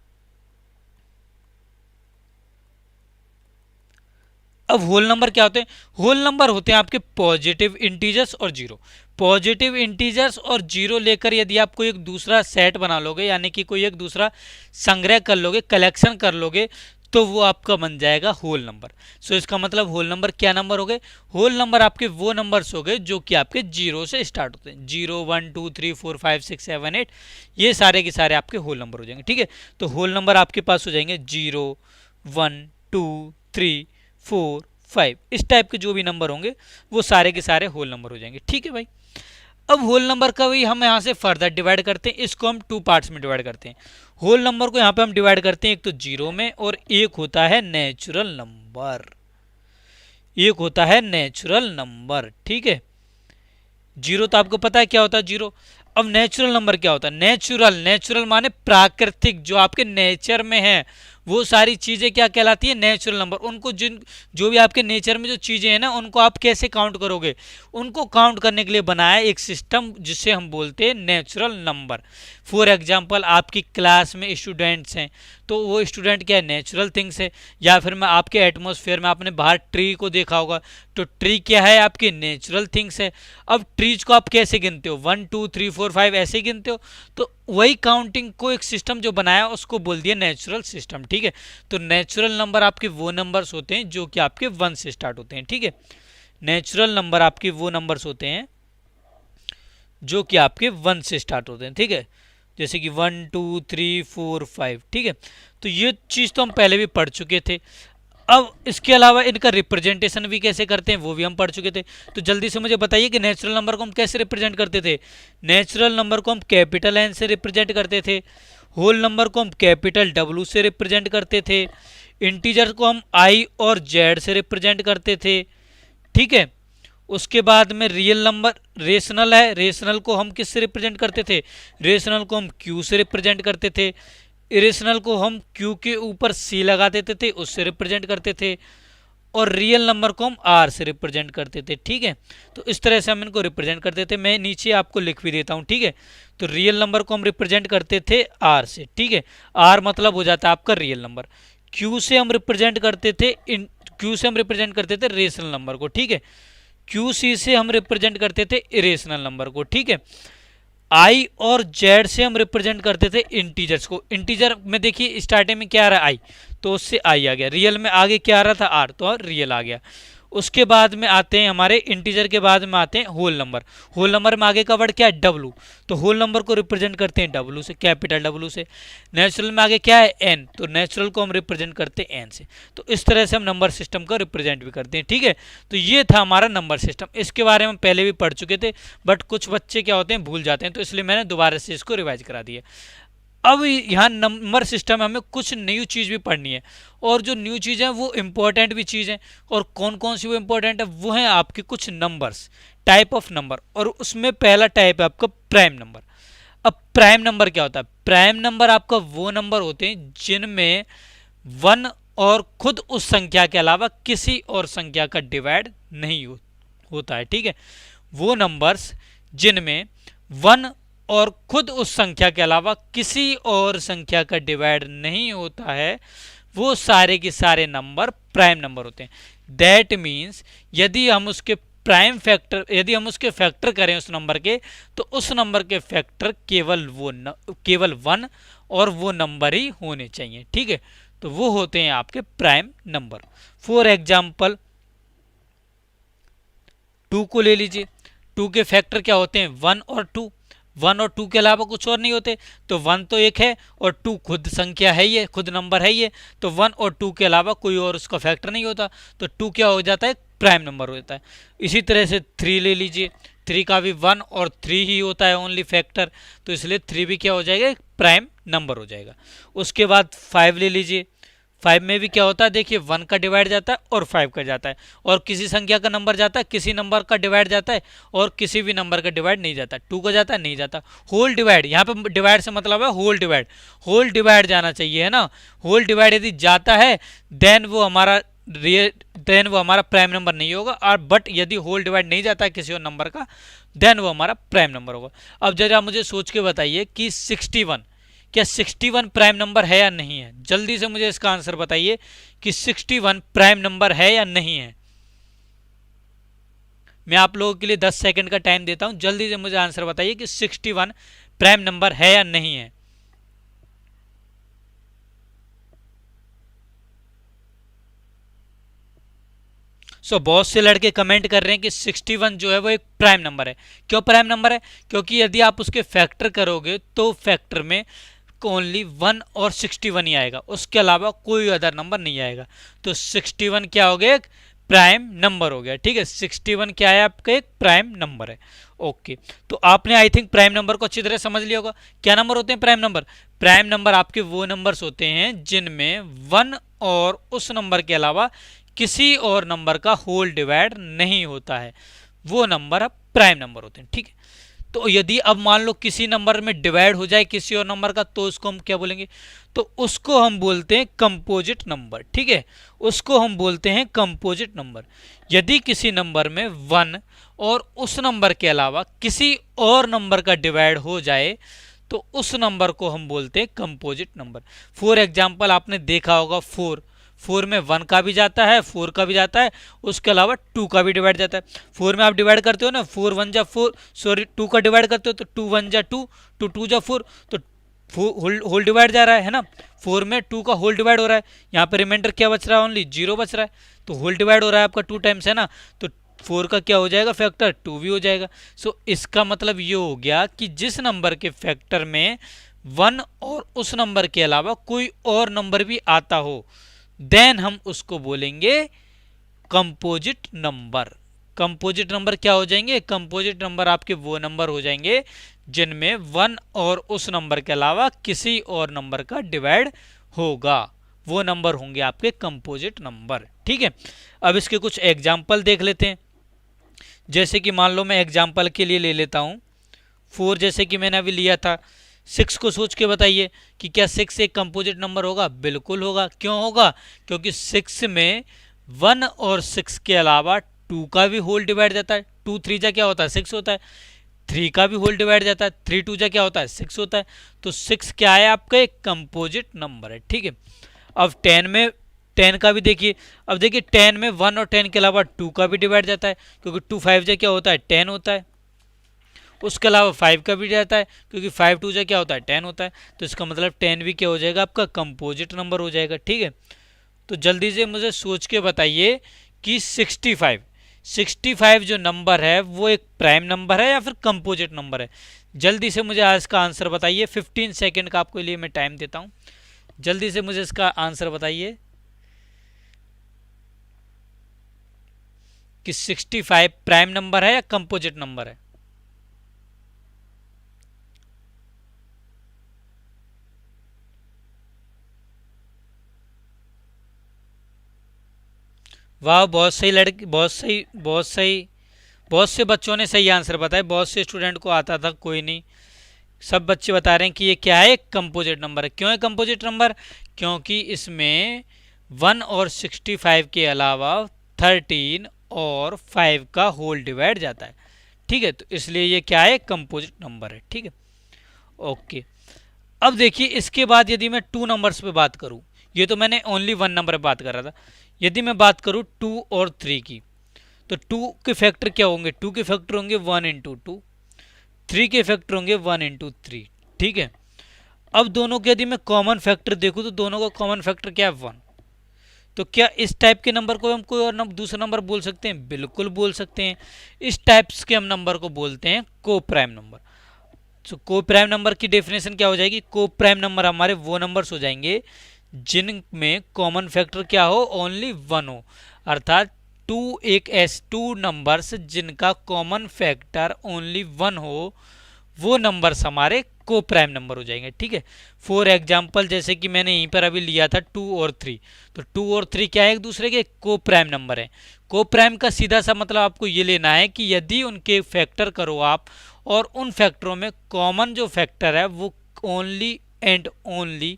अब होल नंबर क्या होते हैं? होल नंबर होते हैं आपके पॉजिटिव इंटीजर्स और जीरो। पॉजिटिव इंटीजर्स और जीरो लेकर यदि आप कोई एक दूसरा सेट बना लोगे, यानी कि कोई एक दूसरा संग्रह कर लोगे, कलेक्शन कर लोगे, तो वो आपका बन जाएगा होल नंबर। सो इसका मतलब होल नंबर क्या नंबर हो गए? होल नंबर आपके वो नंबर्स हो गए जो कि आपके जीरो से स्टार्ट होते हैं। 0, 1, 2, 3, 4, 5, 6, 7, 8, ये सारे के सारे आपके होल नंबर हो जाएंगे। ठीक है, तो होल नंबर आपके पास हो जाएंगे 0, 1, 2, 3, 4, 5। इस टाइप के जो भी नंबर होंगे वो सारे के सारे होल नंबर हो जाएंगे। ठीक है भाई, अब होल नंबर का भी हम यहाँ से फर्दर डिवाइड करते हैं। इसको हम 2 पार्ट्स में डिवाइड करते हैं। होल नंबर को यहाँ पे हम डिवाइड करते हैं एक तो जीरो में, और एक होता है नेचुरल नंबर। एक होता है नेचुरल नंबर। ठीक है, जीरो तो आपको पता है क्या होता है जीरो। अब नेचुरल नंबर क्या होता है? नेचुरल, नेचुरल माने प्राकृतिक, जो आपके नेचर में है वो सारी चीजें क्या कहलाती है? Natural number. उनको जो भी आपके नेचर में जो चीजें हैं ना, उनको आप कैसे काउंट करोगे? उनको काउंट करने के लिए बनाया एक सिस्टम जिसे हम बोलते हैं नेचुरल नंबर। फॉर एग्जाम्पल, आपकी क्लास में स्टूडेंट्स हैं तो वो स्टूडेंट क्या है? नेचुरल थिंग्स है। या फिर मैं आपके एटमॉस्फेयर में आपने बाहर ट्री को देखा होगा, तो ट्री क्या है? आपकी नेचुरल थिंग्स है। अब ट्रीज को आप कैसे गिनते हो? 1 2 3 4 5 ऐसे गिनते हो। तो वही काउंटिंग को एक सिस्टम जो बनाया उसको बोल दिया नेचुरल सिस्टम। ठीक है, तो नेचुरल नंबर आपके वो नंबर्स होते हैं जो कि आपके 1 से स्टार्ट होते हैं। ठीक है, नेचुरल नंबर आपके वो नंबर्स होते हैं जो कि आपके 1 से स्टार्ट होते हैं। ठीक है, जैसे कि 1 2 3 4 5। ठीक है, तो ये चीज़ तो हम पहले भी पढ़ चुके थे। अब इसके अलावा इनका रिप्रेजेंटेशन भी कैसे करते हैं वो भी हम पढ़ चुके थे। तो जल्दी से मुझे बताइए कि नेचुरल नंबर को हम कैसे रिप्रेजेंट करते थे? नेचुरल नंबर को हम कैपिटल एन से रिप्रेजेंट करते थे, होल नंबर को हम कैपिटल डब्ल्यू से रिप्रेजेंट करते थे, इंटीजर को हम आई और जेड से रिप्रेजेंट करते थे। ठीक है, उसके बाद में रियल नंबर, रेशनल है, रेशनल को हम किससे रिप्रेजेंट करते थे? रेशनल को हम क्यू से रिप्रेजेंट करते थे। इरेशनल को हम क्यू के ऊपर सी लगा देते थे, उससे रिप्रेजेंट करते थे। और रियल नंबर को हम आर से रिप्रेजेंट करते थे। ठीक है, तो इस तरह से हम इनको रिप्रेजेंट करते थे। मैं नीचे आपको लिख भी देता हूँ। ठीक है, तो रियल नंबर को हम रिप्रेजेंट करते थे आर से। ठीक है, आर मतलब हो जाता है आपका रियल नंबर। क्यू से हम रिप्रेजेंट करते थे क्यू से हम रिप्रेजेंट करते थे रेशनल नंबर को। ठीक है, क्यू सी से हम रिप्रेजेंट करते थे इरेशनल नंबर को। ठीक है, आई और जेड से हम रिप्रेजेंट करते थे इंटीजर्स को। इंटीजर में देखिए स्टार्टिंग में क्या आ रहा है? आई, तो उससे आई आ गया। रियल में आगे क्या आ रहा था? आर, तो रियल आ गया। उसके बाद में आते हैं हमारे इंटीजर के बाद में आते हैं होल नंबर। होल नंबर में आगे का वर्ड क्या है? डब्लू, तो होल नंबर को रिप्रेजेंट करते हैं डब्लू से, कैपिटल डब्लू से। नेचुरल में आगे क्या है? एन, तो नेचुरल को हम रिप्रेजेंट करते हैं एन से। तो इस तरह से हम नंबर सिस्टम को रिप्रेजेंट भी करते हैं। ठीक है, तो ये था हमारा नंबर सिस्टम। इसके बारे में हम पहले भी पढ़ चुके थे, बट कुछ बच्चे क्या होते हैं, भूल जाते हैं, तो इसलिए मैंने दोबारा से इसको रिवाइज करा दिया। अब यहाँ नंबर सिस्टम में हमें कुछ न्यू चीज़ भी पढ़नी है, और जो न्यू चीज़ है वो इम्पोर्टेंट भी चीज़ है। और कौन कौन सी वो इम्पोर्टेंट है? वो है आपके कुछ नंबर्स, टाइप ऑफ नंबर। और उसमें पहला टाइप है आपका प्राइम नंबर। अब प्राइम नंबर क्या होता है? प्राइम नंबर आपका वो नंबर होते हैं जिनमें 1 और खुद उस संख्या के अलावा किसी और संख्या का डिवाइड नहीं होता है। ठीक है, वो नंबर्स जिनमें 1 और खुद उस संख्या के अलावा किसी और संख्या का डिवाइड नहीं होता है, वो सारे के सारे नंबर प्राइम नंबर होते हैं। दैट मीन्स यदि हम उसके फैक्टर करें उस नंबर के, तो उस नंबर के फैक्टर केवल 1 और वो नंबर ही होने चाहिए। ठीक है, तो वो होते हैं आपके प्राइम नंबर। फॉर एग्जाम्पल 2 को ले लीजिए। 2 के फैक्टर क्या होते हैं? 1 और 2। 1 और 2 के अलावा कुछ और नहीं होते। तो 1 तो एक है और 2 खुद संख्या है, ये खुद नंबर है ये, तो 1 और 2 के अलावा कोई और उसका फैक्टर नहीं होता, तो 2 क्या हो जाता है? प्राइम नंबर हो जाता है। इसी तरह से 3 ले लीजिए। 3 का भी 1 और 3 ही होता है ओनली फैक्टर, तो इसलिए 3 भी क्या हो जाएगा? प्राइम नंबर हो जाएगा। उसके बाद 5 ले लीजिए। 5 में भी क्या होता है? देखिए 1 का डिवाइड जाता है और 5 का जाता है, और किसी संख्या का नंबर जाता है, किसी नंबर का डिवाइड जाता है, और किसी भी नंबर का डिवाइड नहीं जाता। 2 का जाता है, नहीं जाता। होल डिवाइड, यहाँ पे डिवाइड से मतलब है होल डिवाइड। होल डिवाइड जाना चाहिए, है ना। होल डिवाइड यदि जाता है देन वो हमारा प्राइम नंबर नहीं होगा। और बट यदि होल डिवाइड नहीं जाता है किसी और नंबर का, देन वो हमारा प्राइम नंबर होगा। अब जरा मुझे सोच के बताइए कि 61, क्या 61 प्राइम नंबर है या नहीं है? जल्दी से मुझे इसका आंसर बताइए कि 61 प्राइम नंबर है या नहीं है। मैं आप लोगों के लिए 10 सेकंड का टाइम देता हूं, जल्दी से मुझे आंसर बताइए कि 61 प्राइम नंबर है या नहीं है। बहुत से लड़के कमेंट कर रहे हैं कि 61 जो है वो एक प्राइम नंबर है। क्यों प्राइम नंबर है? क्योंकि यदि आप उसके फैक्टर करोगे तो फैक्टर में ओनली 1 और 61 ही आएगा, उसके अलावा कोई अदर नंबर नहीं आएगा। तो 61 क्या हो गया? एक प्राइम नंबर हो गया। ठीक है, 61 क्या है? आपका एक प्राइम नंबर है। ओके, तो आपने आई थिंक प्राइम नंबर को अच्छी तरह समझ लिया होगा। क्या नंबर होते हैं प्राइम नंबर? प्राइम नंबर आपके वो नंबर्स होते हैं जिनमें 1 और उस नंबर के अलावा किसी और नंबर का होल डिवाइड नहीं होता है, वो नंबर अब प्राइम नंबर होते हैं। ठीक है, तो यदि अब मान लो किसी नंबर में डिवाइड हो जाए किसी और नंबर का, तो उसको हम क्या बोलेंगे, तो उसको हम बोलते हैं कंपोजिट नंबर। ठीक है, उसको हम बोलते हैं कंपोजिट नंबर। यदि किसी नंबर में 1 और उस नंबर के अलावा किसी और नंबर का डिवाइड हो जाए तो उस नंबर को हम बोलते हैं कंपोजिट नंबर। फॉर एग्जाम्पल आपने देखा होगा 4 में 1 का भी जाता है, 4 का भी जाता है, उसके अलावा 2 का भी डिवाइड जाता है। 4 में आप डिवाइड करते हो ना, 4 1 जा 4, सॉरी 2 का डिवाइड करते हो तो 2 1 जा 2, 2 2 जा 4, तो होल डिवाइड जा रहा है ना। 4 में 2 का होल डिवाइड हो रहा है, यहाँ पे रिमाइंडर क्या बच रहा है, ओनली 0 बच रहा है, तो होल डिवाइड हो रहा है आपका 2 टाइम्स है ना, तो 4 का क्या हो जाएगा फैक्टर, 2 भी हो जाएगा। सो इसका मतलब ये हो गया कि जिस नंबर के फैक्टर में 1 और उस नंबर के अलावा कोई और नंबर भी आता हो, देन हम उसको बोलेंगे कंपोजिट नंबर। कंपोजिट नंबर क्या हो जाएंगे, कंपोजिट नंबर आपके वो नंबर हो जाएंगे जिनमें 1 और उस नंबर के अलावा किसी और नंबर का डिवाइड होगा, वो नंबर होंगे आपके कंपोजिट नंबर। ठीक है, अब इसके कुछ एग्जाम्पल देख लेते हैं। जैसे कि मान लो मैं एग्जाम्पल के लिए ले लेता हूं 4, जैसे कि मैंने अभी लिया था। 6 को सोच के बताइए कि क्या 6 एक कंपोजिट नंबर होगा, बिल्कुल होगा। क्यों होगा, क्योंकि 6 में 1 और 6 के अलावा 2 का भी होल डिवाइड जाता है, 2 3 जा क्या होता है 6 होता है, 3 का भी होल डिवाइड जाता है, 3 2 जा क्या होता है 6 होता है, तो 6 क्या है आपका एक कंपोजिट नंबर है। ठीक है, अब 10 में 10 का भी देखिए, अब देखिए 10 में 1 और 10 के अलावा 2 का भी डिवाइड जाता है, क्योंकि 2 5 जा क्या होता है 10 होता है, उसके अलावा 5 का भी जाता है, क्योंकि 5 2 जा क्या होता है 10 होता है, तो इसका मतलब 10 भी क्या हो जाएगा आपका कंपोजिट नंबर हो जाएगा। ठीक है, तो जल्दी से मुझे सोच के बताइए कि 65 जो नंबर है वो एक प्राइम नंबर है या फिर कंपोजिट नंबर है। जल्दी से मुझे आज का आंसर बताइए, 15 सेकेंड का आपके लिए मैं टाइम देता हूं, जल्दी से मुझे इसका आंसर बताइए कि 65 प्राइम नंबर है या कंपोजिट नंबर है। वाह, बहुत सही लड़के, बहुत से बच्चों ने सही आंसर बताया, बहुत से स्टूडेंट को आता था, कोई नहीं, सब बच्चे बता रहे हैं कि ये क्या है, कंपोजिट नंबर है। क्यों है कंपोजिट नंबर, क्योंकि इसमें 1 और 65 के अलावा 13 और 5 का होल डिवाइड जाता है। ठीक है, तो इसलिए ये क्या है, कंपोजिट नंबर है। ठीक है, ओके। अब देखिए इसके बाद यदि मैं 2 नंबर्स पे बात करूं, ये तो मैंने ओनली 1 नंबर पे बात कर रहा था, यदि मैं बात करूं 2 और 3 की, तो 2 के फैक्टर क्या होंगे, 2 के फैक्टर होंगे 1 इंटू 2, 3 के फैक्टर होंगे 1 इंटू 3। ठीक है, अब दोनों के यदि मैं कॉमन फैक्टर देखूं तो दोनों का कॉमन फैक्टर क्या है 1, तो क्या इस टाइप के नंबर को हम कोई और दूसरा नंबर बोल सकते हैं, बिल्कुल बोल सकते हैं। इस टाइप्स के हम नंबर को बोलते हैं को प्राइम नंबर। तो को प्राइम नंबर की डेफिनेशन क्या हो जाएगी, को प्राइम नंबर हमारे वो नंबर्स हो जाएंगे जिनमें कॉमन फैक्टर क्या हो, ओनली 1 हो, अर्थात 2 नंबर्स जिनका कॉमन फैक्टर ओनली 1 हो, वो नंबर्स हमारे को प्राइम नंबर हो जाएंगे। ठीक है, फॉर एग्जाम्पल जैसे कि मैंने यहीं पर अभी लिया था 2 और 3, तो 2 और 3 क्या है, एक दूसरे के को प्राइम नंबर है। को प्राइम का सीधा सा मतलब आपको ये लेना है कि यदि उनके फैक्टर करो आप और उन फैक्टरों में कॉमन जो फैक्टर है वो ओनली एंड ओनली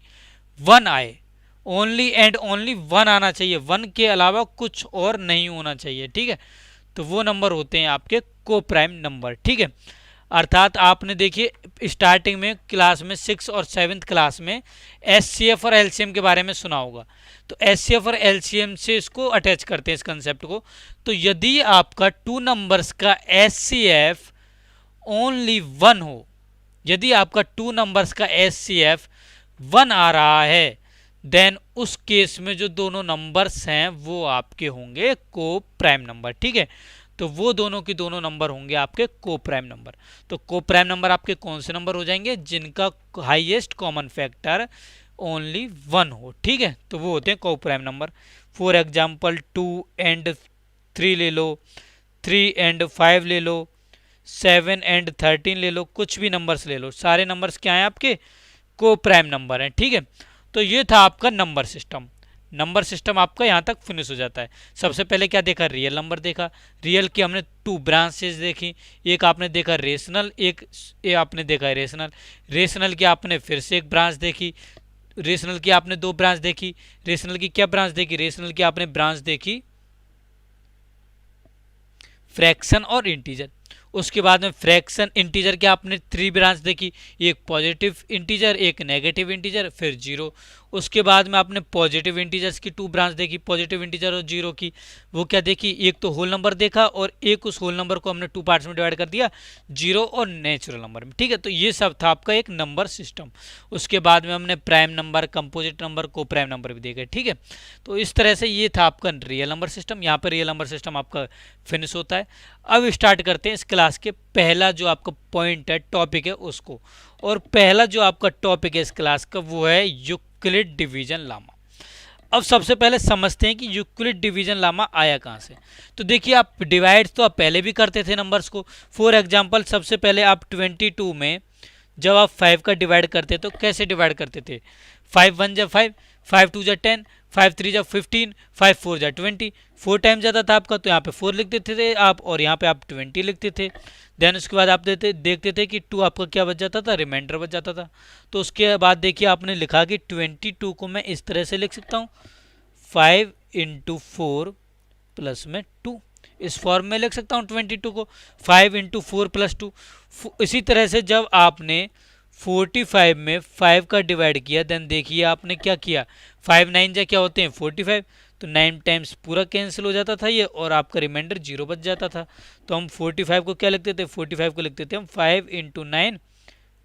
1 आए, ओनली एंड ओनली 1 आना चाहिए, 1 के अलावा कुछ और नहीं होना चाहिए। ठीक है, तो वो नंबर होते हैं आपके को प्राइम नंबर। ठीक है, अर्थात आपने देखिए स्टार्टिंग में क्लास में 6 और 7th क्लास में एचसीएफ और एलसीएम के बारे में सुना होगा, तो एचसीएफ और एलसीएम से इसको अटैच करते हैं इस कंसेप्ट को। तो यदि आपका 2 नंबर्स का एचसीएफ ओनली 1 हो, यदि आपका 2 नंबर्स का एचसीएफ 1 आ रहा है, देन उस केस में जो दोनों नंबर्स हैं वो आपके होंगे को प्राइम नंबर। ठीक है, तो वो दोनों के दोनों नंबर होंगे आपके को प्राइम नंबर। तो को प्राइम नंबर आपके कौन से नंबर हो जाएंगे, जिनका हाईएस्ट कॉमन फैक्टर ओनली 1 हो। ठीक है, तो वो होते हैं को prime number. For example 2 and 3 ले लो, 3 एंड 5 ले लो, 7 एंड 13 ले लो, कुछ भी नंबर्स ले लो, सारे नंबर्स क्या हैं आपके को प्राइम नंबर हैं। ठीक है, तो ये था आपका नंबर सिस्टम। नंबर सिस्टम आपका यहाँ तक फिनिश हो जाता है। सबसे पहले क्या देखा, रियल नंबर देखा, रियल की हमने 2 ब्रांचेज देखी, एक आपने देखा रेशनल, एक ये आपने देखा रेशनल, रेशनल की आपने फिर से एक ब्रांच देखी, रेशनल की आपने 2 ब्रांच देखी, रेशनल की क्या ब्रांच देखी, रेशनल की आपने ब्रांच देखी फ्रैक्शन और इंटीजर। उसके बाद में फ्रैक्शन इंटीजर के आपने 3 ब्रांच देखी, एक पॉजिटिव इंटीजर, एक नेगेटिव इंटीजर, फिर जीरो। उसके बाद में आपने पॉजिटिव इंटीजर्स की 2 ब्रांच देखी, पॉजिटिव इंटीजर और जीरो की। वो क्या देखी, एक तो होल नंबर देखा और एक उस होल नंबर को हमने 2 पार्ट्स में डिवाइड कर दिया, जीरो और नेचुरल नंबर में। ठीक है, तो ये सब था आपका एक नंबर सिस्टम। उसके बाद में हमने प्राइम नंबर, कंपोजिट नंबर, को प्राइम नंबर भी देखे। ठीक है, तो इस तरह से ये था आपका रियल नंबर सिस्टम। यहाँ पर रियल नंबर सिस्टम आपका फिनिश होता है। अब स्टार्ट करते हैं इस क्लास के पहला जो आपका पॉइंट है, टॉपिक है उसको। और पहला जो आपका टॉपिक है इस क्लास का वो है यूक्लिड डिवीजन लामा। अब सबसे पहले समझते हैं कि यूक्लिड डिवीजन लामा आया कहाँ से। तो देखिए, आप डिवाइड तो आप पहले भी करते थे नंबर्स को। फॉर एग्जांपल सबसे पहले आप 22 में जब आप 5 का डिवाइड करते तो कैसे डिवाइड करते थे, 5 1 जा 5, 5 2 जा 10, 5 3 जा 15, 5 4 जा 20। 4 टाइम जाता था आपका, तो यहाँ पे 4 लिख देते थे आप और यहाँ पे आप 20 लिखते थे। देन उसके बाद आप देखते थे कि 2 आपका क्या बच जाता था, रिमाइंडर बच जाता था। तो उसके बाद देखिए आपने लिखा कि 22 को मैं इस तरह से लिख सकता हूँ, 5 × 4 प्लस में 2। इस फॉर्म में लिख सकता हूँ 22 को, 5 × 4 + 2। इसी तरह से जब आपने 45 में 5 का डिवाइड किया, देन देखिए आपने क्या किया, 5 9 जा क्या होते हैं 45, तो 9 टाइम्स पूरा कैंसिल हो जाता था ये और आपका रिमाइंडर 0 बच जाता था। तो हम 45 को क्या लिखते थे, 45 को लिखते थे हम 5 × 9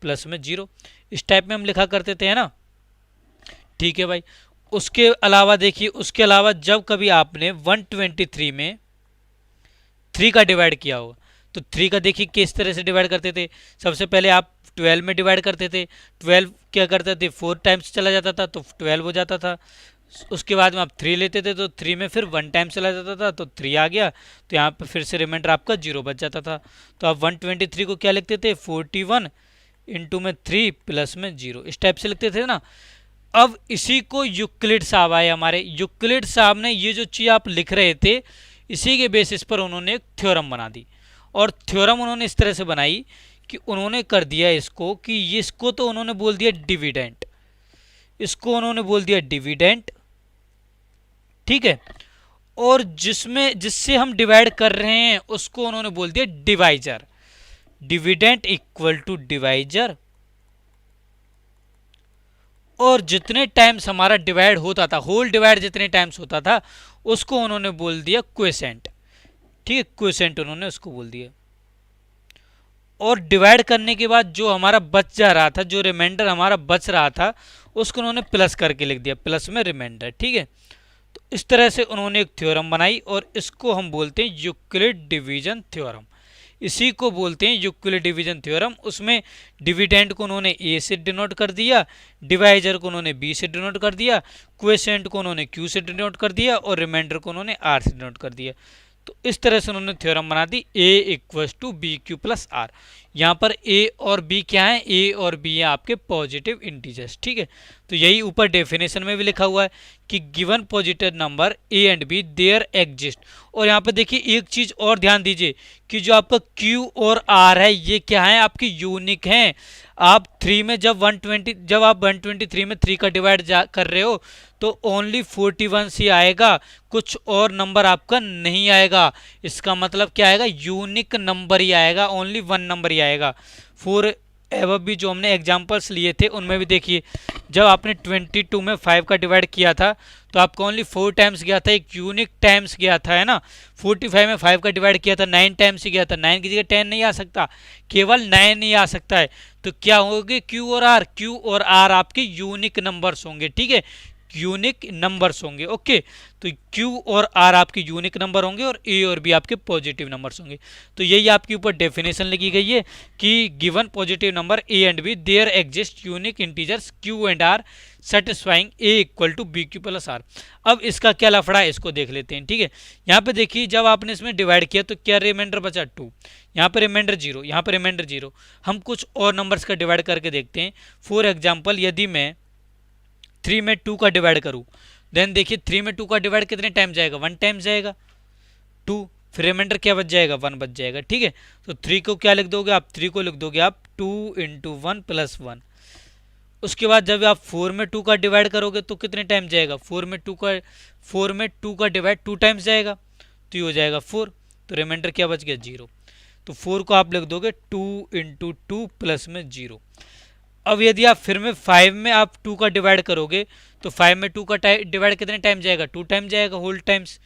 प्लस में 0। इस टाइप में हम लिखा करते थे, है ना। ठीक है भाई। उसके अलावा देखिए, उसके अलावा जब कभी आपने 123 में 3 का डिवाइड किया होगा, तो 3 का देखिए किस तरह से डिवाइड करते थे। सबसे पहले आप 12 में डिवाइड करते थे, 12 क्या करते थे 4 टाइम्स चला जाता था तो 12 हो जाता था। उसके बाद में आप 3 लेते थे तो 3 में फिर 1 टाइम चला जाता था तो 3 आ गया, तो यहाँ पे फिर से रिमाइंडर आपका 0 बच जाता था। तो आप 123 को क्या लिखते थे, 41 × में 3 प्लस में 0, इस टाइप से लिखते थे ना। अब इसी को यूक्लिड साहब आए हमारे, यूक्लिड साहब ने ये जो चीज़ आप लिख रहे थे इसी के बेसिस पर उन्होंने एक थ्योरम बना दी। और थ्योरम उन्होंने इस तरह से बनाई कि उन्होंने कर दिया इसको कि इसको तो उन्होंने बोल दिया डिविडेंट, इसको उन्होंने बोल दिया डिविडेंट। ठीक है, और जिससे हम डिवाइड कर रहे हैं उसको उन्होंने बोल दिया divisor. Dividend equal to divisor. और जितने टाइम्स हमारा डिवाइड होता था, होल डिवाइड जितने टाइम्स होता था उसको उन्होंने बोल दिया क्वोशेंट। ठीक है, क्वोशेंट उन्होंने उसको बोल दिया। और डिवाइड करने के बाद जो हमारा बच जा रहा था, जो रिमाइंडर हमारा बच रहा था उसको उन्होंने प्लस करके लिख दिया, प्लस में रिमाइंडर। ठीक है, तो इस तरह से उन्होंने एक थ्योरम बनाई और इसको हम बोलते हैं यूक्लिड डिवीजन थ्योरम। इसी को बोलते हैं यूक्लिड डिवीजन थ्योरम। उसमें डिविडेंड को उन्होंने ए से डिनोट कर दिया, डिवाइजर को उन्होंने बी से डिनोट कर दिया, क्वोशेंट को उन्होंने क्यू से डिनोट कर दिया और रिमाइंडर को उन्होंने आर से डिनोट कर दिया। तो इस तरह से उन्होंने थ्योरम बना दी A = BQ + R। यहाँ पर A और B क्या है, A और B है आपके पॉजिटिव इंटीजर्स। ठीक है, तो यही ऊपर डेफिनेशन में भी लिखा हुआ है कि given positive number A and B there exist. और यहाँ पर देखिए एक चीज़ और ध्यान दीजिए कि जो आपका Q और R है ये क्या है, आपकी यूनिक हैं। आप 3 में जब आप 123 में 3 का डिवाइड कर रहे हो तो ओनली 41 ही आएगा, कुछ और नंबर आपका नहीं आएगा। इसका मतलब क्या आएगा, यूनिक नंबर ही आएगा, ओनली 1 नंबर ही आएगा। फॉर एवर भी जो हमने एग्जांपल्स लिए थे उनमें भी देखिए, जब आपने 22 में 5 का डिवाइड किया था तो आपका ओनली 4 टाइम्स गया था, एक यूनिक टाइम्स गया था, है ना। 45 में 5 का डिवाइड किया था 9 टाइम्स ही गया था, 9 की जगह 10 नहीं आ सकता, केवल 9 ही आ सकता है। तो क्या होंगे, Q और R आपके यूनिक नंबर्स होंगे। ठीक है, यूनिक नंबर्स होंगे। ओके, तो Q और R आपके यूनिक नंबर होंगे और A और B आपके पॉजिटिव नंबर्स होंगे। तो यही आपके ऊपर डेफिनेशन लिखी गई है कि given positive number A and B there exist unique integers Q and R satisfying A = BQ + R। अब इसका क्या लफड़ा है इसको देख लेते हैं। ठीक है, यहाँ पे देखिए जब आपने इसमें डिवाइड किया तो क्या रिमाइंडर बचा 2, यहाँ पे रिमाइंडर 0, यहाँ पे रिमाइंडर 0। हम कुछ और नंबर्स का डिवाइड करके देखते हैं। फॉर एग्जाम्पल यदि मैं 3 में 2 का डिवाइड करूँ देन देखिए 3 में 2 का डिवाइड कितने टाइम जाएगा, 1 टाइम जाएगा 2, फिर रिमाइंडर क्या बच जाएगा, 1 बच जाएगा। ठीक है, तो 3 को क्या लिख दोगे आप, 3 को लिख दोगे आप 2 × 1 + 1। उसके बाद जब आप 4 में 2 का डिवाइड करोगे तो कितने टाइम जाएगा, 4 में 2 का डिवाइड 2 टाइम्स जाएगा, तो ये हो जाएगा 4, तो रिमाइंडर क्या बच गया, 0। तो 4 को आप लिख दोगे 2 × 2 प्लस में 0। अब यदि आप फिर में 5 में आप 2 का डिवाइड करोगे तो 5 में 2 का डिवाइड कितने टाइम जाएगा, 2 टाइम जाएगा, होल टाइम्स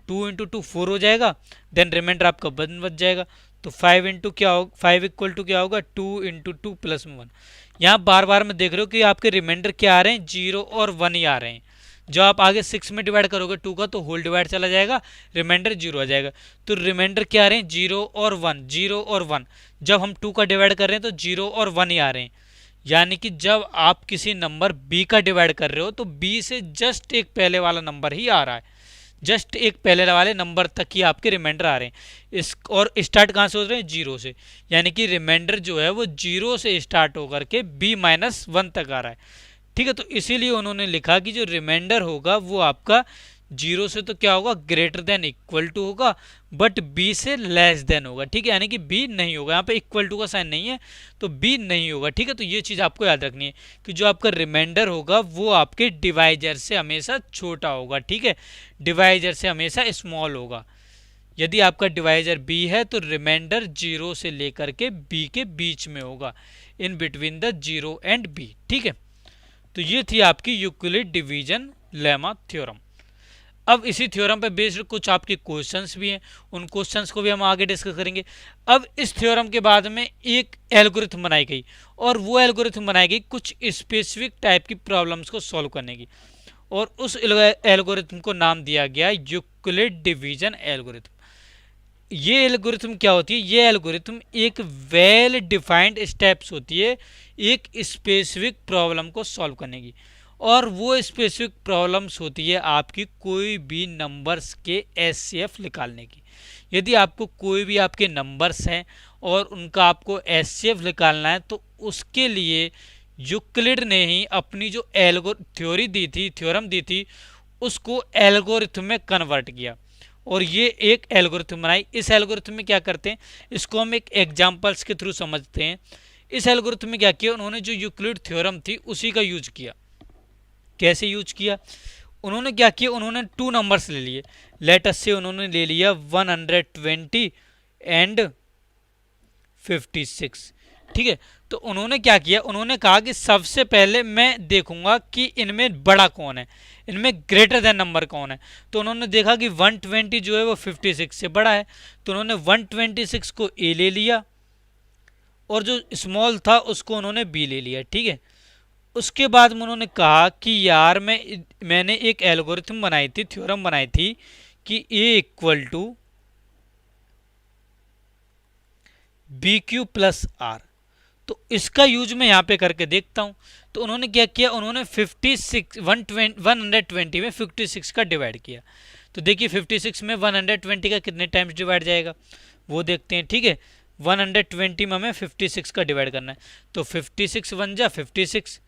2 × 2 4 हो जाएगा, देन रिमाइंडर आपका 1 बच जाएगा। तो 5 × क्या होगा, 5 = क्या होगा, 2 × 2 + 1। यहाँ बार बार में देख रहे हो कि आपके रिमाइंडर क्या आ रहे हैं, 0 और 1 ही आ रहे हैं। जब आप आगे 6 में डिवाइड करोगे 2 का तो होल डिवाइड चला जाएगा, रिमाइंडर 0 आ जाएगा। तो रिमाइंडर क्या आ रहे हैं, 0 और 1, 0 और 1। जब हम 2 का डिवाइड कर रहे हैं तो 0 और 1 ही आ रहे हैं। यानी कि जब आप किसी नंबर b का डिवाइड कर रहे हो तो b से जस्ट एक पहले वाला नंबर ही आ रहा है, जस्ट एक पहले वाले नंबर तक ही आपके रिमाइंडर आ रहे हैं। इस और स्टार्ट कहाँ से हो रहे हैं, 0 से, यानी कि रिमाइंडर जो है वो 0 से स्टार्ट होकर के b-1 तक आ रहा है। ठीक है, तो इसीलिए उन्होंने लिखा कि जो रिमाइंडर होगा वो आपका 0 से तो क्या होगा, ग्रेटर देन इक्वल टू होगा, बट b से लेस देन होगा। ठीक है, यानी कि b नहीं होगा, यहाँ पे इक्वल टू का साइन नहीं है तो b नहीं होगा। ठीक है, तो ये चीज़ आपको याद रखनी है कि जो आपका रिमाइंडर होगा वो आपके डिवाइजर से हमेशा छोटा होगा। ठीक है, डिवाइजर से हमेशा स्मॉल होगा। यदि आपका डिवाइजर b है तो रिमाइंडर 0 से लेकर के b के बीच में होगा, in between the 0 and b। ठीक है, तो ये थी आपकी यूक्लिड डिवीजन लेमा थ्योरम। अब इसी थ्योरम पे बेस्ड कुछ आपके क्वेश्चंस भी हैं, उन क्वेश्चंस को भी हम आगे डिस्कस करेंगे। अब इस थ्योरम के बाद में एक एल्गोरिथम बनाई गई, और वो एल्गोरिथम बनाई गई कुछ स्पेसिफिक टाइप की प्रॉब्लम्स को सॉल्व करने की, और उस एल्गोरिथम को नाम दिया गया यूक्लिड डिवीजन एल्गोरिथम। ये एल्गोरिथम क्या होती है, ये एल्गोरिथम एक वेल डिफाइंड स्टेप्स होती है एक स्पेसिफिक प्रॉब्लम को सॉल्व करने की, और वो स्पेसिफिक प्रॉब्लम्स होती है आपकी कोई भी नंबर्स के एचसीएफ निकालने की। यदि आपको कोई भी आपके नंबर्स हैं और उनका आपको एचसीएफ निकालना है तो उसके लिए यूक्लिड ने ही अपनी जो थ्योरी दी थी, थ्योरम दी थी, उसको एल्गोरिथम में कन्वर्ट किया और ये एक एल्गोरिथम बनाई। इस एल्गोरिथम में क्या करते हैं, इसको हम एक एग्जांपल्स के थ्रू समझते हैं। इस एल्गोरिथम में क्या किया, उन्होंने जो यूक्लिड थ्योरम थी उसी का यूज किया। कैसे यूज किया, उन्होंने क्या किया, उन्होंने 2 नंबर्स ले लिए। लेट अस से उन्होंने ले लिया 120 एंड 56। ठीक है, तो उन्होंने क्या किया, उन्होंने कहा कि सबसे पहले मैं देखूंगा कि इनमें बड़ा कौन है, इनमें ग्रेटर देन नंबर कौन है। तो उन्होंने देखा कि 120 जो है वो 56 से बड़ा है, तो उन्होंने 126 को ए ले लिया और जो स्मॉल था उसको उन्होंने बी ले लिया। ठीक है, उसके बाद उन्होंने कहा कि यार मैंने एक एल्गोरिथम बनाई थी, थ्योरम बनाई थी कि a = BQ + R, तो इसका यूज मैं यहाँ पे करके देखता हूँ। तो उन्होंने क्या किया, उन्होंने 120 में 56 का डिवाइड किया। तो देखिए 56 में 120 का कितने टाइम्स डिवाइड जाएगा वो देखते हैं। ठीक है, 120 में हमें 56 का डिवाइड करना है, तो 56 1 जा 56,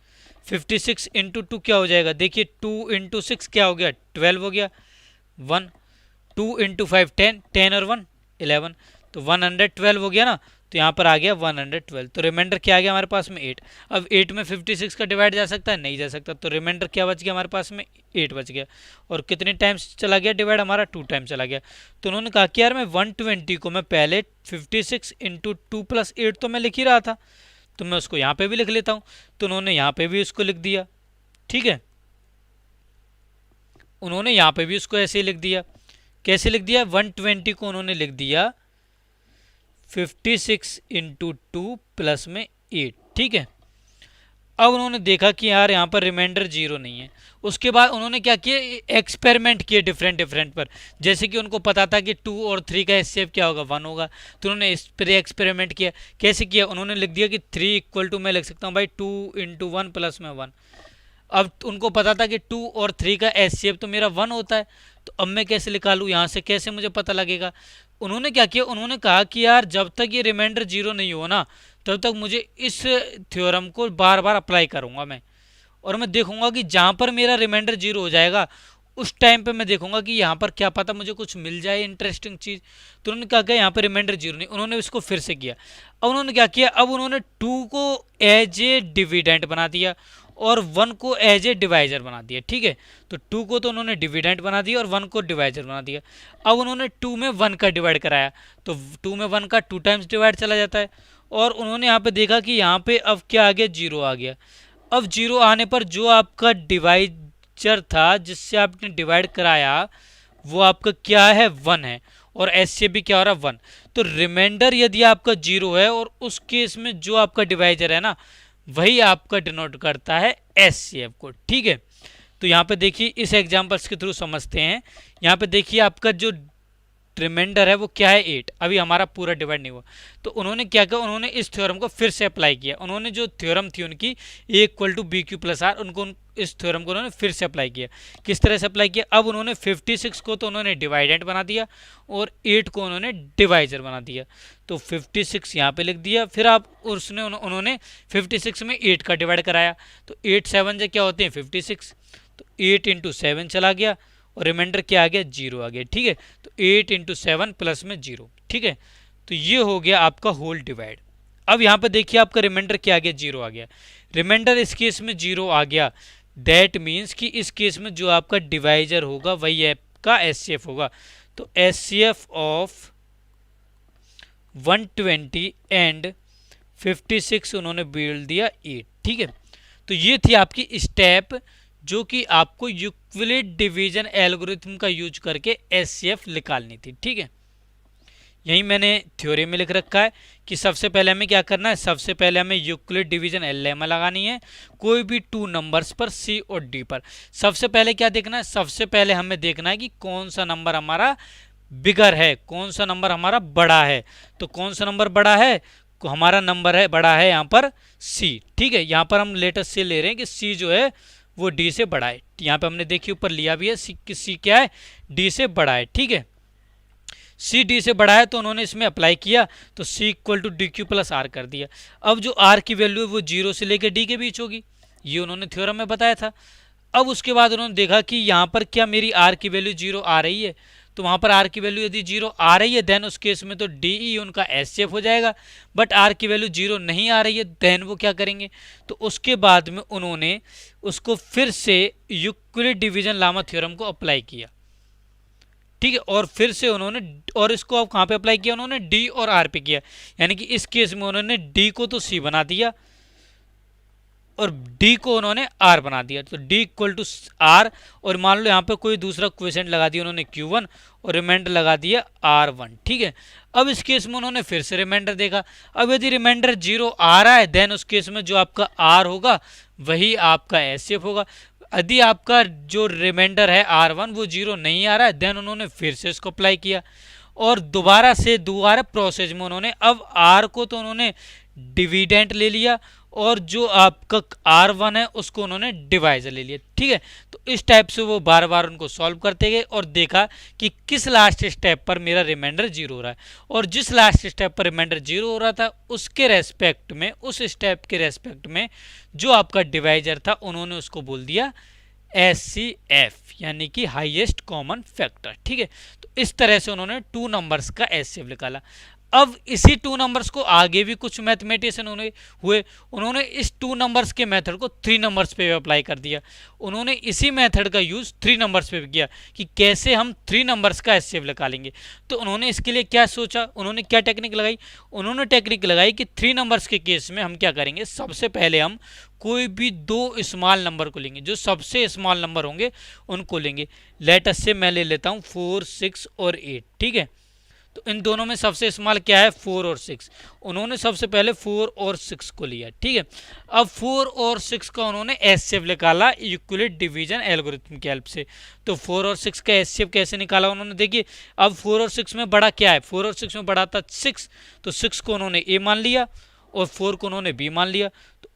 56 × 2 क्या हो जाएगा, देखिए 2 × 6 क्या हो गया, 12 हो गया, 1, 2 × 5 10, 10 और 1 11, तो 112 हो गया ना। तो यहाँ पर आ गया 112, तो रिमाइंडर क्या आ गया हमारे पास में 8। अब 8 में 56 का डिवाइड जा सकता है, नहीं जा सकता, तो रिमाइंडर क्या बच गया हमारे पास में 8 बच गया। और कितने टाइम्स चला गया डिवाइड हमारा, 2 टाइम चला गया। तो उन्होंने कहा कि यार मैं 120 को मैं पहले 56 × 2 + 8 तो मैं लिख ही रहा था, तो मैं उसको यहाँ पे भी लिख लेता हूँ। तो उन्होंने यहाँ पे भी उसको लिख दिया। ठीक है, उन्होंने यहाँ पे भी उसको ऐसे ही लिख दिया। कैसे लिख दिया, 120 को उन्होंने लिख दिया 56 × 2 + में 8। ठीक है, अब उन्होंने देखा कि यार यहाँ पर रिमाइंडर 0 नहीं है। उसके बाद उन्होंने क्या किया, एक्सपेरिमेंट किए डिफरेंट पर, जैसे कि उनको पता था कि 2 और 3 का एचसीएफ क्या होगा, 1 होगा, तो उन्होंने इस पर एक्सपेरिमेंट किया। कैसे किया, उन्होंने लिख दिया कि 3 = मैं लिख सकता हूँ भाई 2 × 1 + में 1। अब उनको पता था कि 2 और 3 का एचसीएफ तो मेरा 1 होता है, तो अब मैं कैसे निकालूँ, यहाँ से कैसे मुझे पता लगेगा। उन्होंने क्या किया, उन्होंने कहा कि यार जब तक ये रिमाइंडर 0 नहीं हो ना तब तक मुझे इस थ्योरम को बार बार अप्लाई करूँगा मैं, और मैं देखूंगा कि जहां पर मेरा रिमाइंडर 0 हो जाएगा उस टाइम पे मैं देखूंगा कि यहाँ पर क्या पता मुझे कुछ मिल जाए इंटरेस्टिंग चीज। तो उन्होंने क्या किया, यहाँ पे रिमाइंडर 0 नहीं, उन्होंने इसको फिर से किया। अब उन्होंने क्या किया, अब उन्होंने 2 को एज ए डिविडेंड बना दिया और 1 को एज ए डिवाइजर बना दिया। ठीक है, तो 2 को तो उन्होंने डिविडेंड बना दिया और 1 को डिवाइजर बना दिया। अब उन्होंने 2 में 1 का डिवाइड कराया, तो 2 में 1 का 2 टाइम्स डिवाइड चला जाता है। और उन्होंने यहाँ पे देखा कि यहाँ पे अब क्या आ गया, 0 आ गया। अब 0 आने पर जो आपका डिवाइजर था जिससे आपने डिवाइड कराया वो आपका क्या है, 1 है, और एस से भी क्या हो रहा है, 1। तो रिमाइंडर यदि आपका 0 है और उस केस में जो आपका डिवाइजर है ना वही आपका डिनोट करता है एचसीएफ को। ठीक है, तो यहाँ पे देखिए इस एग्जांपल्स के थ्रू समझते हैं। यहाँ पे देखिए आपका जो रिमाइंडर है वो क्या है, 8। अभी हमारा पूरा डिवाइड नहीं हुआ, तो उन्होंने क्या किया, उन्होंने इस थ्योरम को फिर से अप्लाई किया। उन्होंने जो थ्योरम थी उनकी A equal to B Q plus R, उनको इस थ्योरम को उन्होंने फिर से अप्लाई किया। किस तरह से अप्लाई किया, अब उन्होंने 56 को तो उन्होंने डिवाइडेंट बना दिया और 8 को उन्होंने डिवाइजर बना दिया। तो 56 यहाँ पे लिख दिया, फिर आप उसने उन्होंने 56 में 8 का डिवाइड कराया, तो 8 7 से क्या होते हैं 56, तो 8 इंटू 7 चला गया और रिमाइंडर क्या आ गया, 0 आ गया। ठीक है, तो 8 इंटू 7 प्लस में 0। ठीक है, तो ये हो गया आपका होल डिवाइड। अब यहाँ पे देखिए आपका रिमाइंडर क्या आ गया, 0 आ गया। रिमाइंडर इस केस में 0 आ गया, दैट मीन्स कि इस केस में जो आपका डिवाइजर होगा वही आपका एचसीएफ होगा। तो एचसीएफ ऑफ 120 एंड 56 उन्होंने बोल दिया 8। ठीक है, तो ये थी आपकी स्टेप जो कि आपको यूक्लिड डिवीजन एल्गोरिथम का यूज करके एचसीएफ निकालनी थी। ठीक है, यही मैंने थ्योरी में लिख रखा है कि सबसे पहले हमें क्या करना है, सबसे पहले हमें यूक्लिड डिवीजन एलेमा लगानी है कोई भी 2 नंबर्स पर, सी और डी पर। सबसे पहले क्या देखना है, सबसे पहले हमें देखना है कि कौन सा नंबर हमारा बिगर है, कौन सा नंबर हमारा बड़ा है। तो कौन सा नंबर बड़ा है, हमारा नंबर है बड़ा है यहाँ पर सी। ठीक है, यहाँ पर हम लेटेस्ट से ले रहे हैं कि सी जो है वो डी से बड़ा है। यहाँ पे हमने देखिए ऊपर लिया भी है सी क्या है, डी से बड़ा है। ठीक है, सी डी से बड़ा है तो उन्होंने इसमें अप्लाई किया, तो C equal to D Q plus R कर दिया। अब जो आर की वैल्यू है वो 0 से लेकर डी के बीच होगी, ये उन्होंने थ्योरम में बताया था। अब उसके बाद उन्होंने देखा कि यहाँ पर क्या मेरी आर की वैल्यू 0 आ रही है, तो वहाँ पर आर की वैल्यू यदि 0 आ रही है देन उस केस में तो डी ई उनका एचसीएफ हो जाएगा। बट आर की वैल्यू 0 नहीं आ रही है देन वो क्या करेंगे, तो उसके बाद में उन्होंने उसको फिर से यूक्लिड डिवीजन लामा थ्योरम को अप्लाई किया। ठीक है, और फिर से उन्होंने, और इसको अब कहाँ पे अप्लाई किया, उन्होंने डी और आर पे किया। यानी कि इस केस में उन्होंने डी को तो सी बना दिया और डी को उन्होंने आर बना दिया, तो डी इक्वल टू आर, और मान लो यहाँ पे कोई दूसरा क्वेश्चन लगा दिया उन्होंने Q1 और रिमाइंडर लगा दिया R1। ठीक है, अब इस केस में उन्होंने फिर से रिमाइंडर देखा। अब यदि रिमाइंडर 0 आ रहा है देन उस केस में जो आपका R होगा वही आपका एचसीएफ होगा। यदि आपका जो रिमाइंडर है R1 वो 0 नहीं आ रहा है देन उन्होंने फिर से इसको अप्लाई किया और दोबारा प्रोसेस में उन्होंने अब R को तो उन्होंने डिविडेंट ले लिया और जो आपका R1 है उसको उन्होंने डिवाइजर ले लिया। ठीक है, तो इस टाइप से वो बार बार उनको सॉल्व करते गए और देखा कि किस लास्ट स्टेप पर मेरा रिमाइंडर 0 हो रहा है, और जिस लास्ट स्टेप पर रिमाइंडर 0 हो रहा था उसके रेस्पेक्ट में, उस स्टेप के रेस्पेक्ट में जो आपका डिवाइजर था उन्होंने उसको बोल दिया एचसीएफ, यानी कि हाईएस्ट कॉमन फैक्टर। ठीक है, तो इस तरह से उन्होंने 2 नंबर्स का एचसीएफ निकाला। अब इसी 2 नंबर्स को आगे भी कुछ मैथमेटिशियन हुए, उन्होंने इस 2 नंबर्स के मेथड को 3 नंबर्स पे अप्लाई कर दिया। उन्होंने इसी मेथड का यूज 3 नंबर्स पे भी किया कि कैसे हम 3 नंबर्स का एचसीएफ निकालेंगे। तो उन्होंने इसके लिए क्या सोचा, उन्होंने क्या टेक्निक लगाई, उन्होंने टेक्निक लगाई कि 3 नंबर्स के केस में हम क्या करेंगे, सबसे पहले हम कोई भी 2 स्मॉल नंबर को लेंगे, जो सबसे स्मॉल नंबर होंगे उनको लेंगे। लेट अस से मैं ले लेता हूँ 4, 6 और 8। ठीक है, तो इन दोनों में सबसे स्मॉल क्या है, 4 और 6। उन्होंने सबसे पहले 4 और 6 को लिया। ठीक है, अब 4 और 6 का उन्होंने एचसीएफ निकाला यूक्लिड डिवीजन एल्गोरिथम की हेल्प से। तो 4 और 6 का एचसीएफ कैसे निकाला उन्होंने, देखिए अब 4 और 6 में बड़ा क्या है, 4 और 6 में बड़ा था 6, तो 6 को उन्होंने ए मान लिया और 4 को उन्होंने बी मान लिया,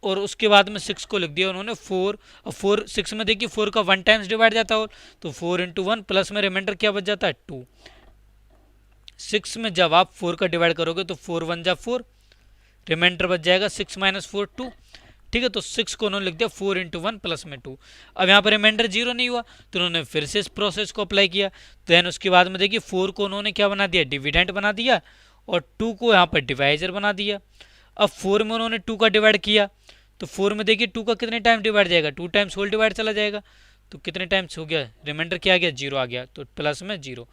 और उसके बाद में 6 को लिख दिया उन्होंने 4। और 4 6 में देखिए 4 का 1 टाइम्स डिवाइड जाता है, तो 4 इंटू 1 प्लस में रिमाइंडर क्या बच जाता है 2। 6 में जब आप 4 का डिवाइड करोगे तो 4 1 जा 4, रिमाइंडर बच जाएगा 6 - 4 2, ठीक है। तो 6 को उन्होंने लिख दिया 4 इंटू 1 प्लस में 2। अब यहाँ पर रिमाइंडर 0 नहीं हुआ तो उन्होंने फिर से इस प्रोसेस को अप्लाई किया। देन उसके बाद में देखिए 4 को उन्होंने क्या बना दिया, डिविडेंड बना दिया, और 2 को यहाँ पर डिवाइजर बना दिया। अब 4 में उन्होंने 2 का डिवाइड किया तो 4 में देखिए 2 का कितने टाइम डिवाइड जाएगा, 2 टाइम्स होल डिवाइड चला जाएगा। तो कितने टाइम्स हो गया, रिमाइंडर क्या आ गया, 0 आ गया, तो प्लस में 0।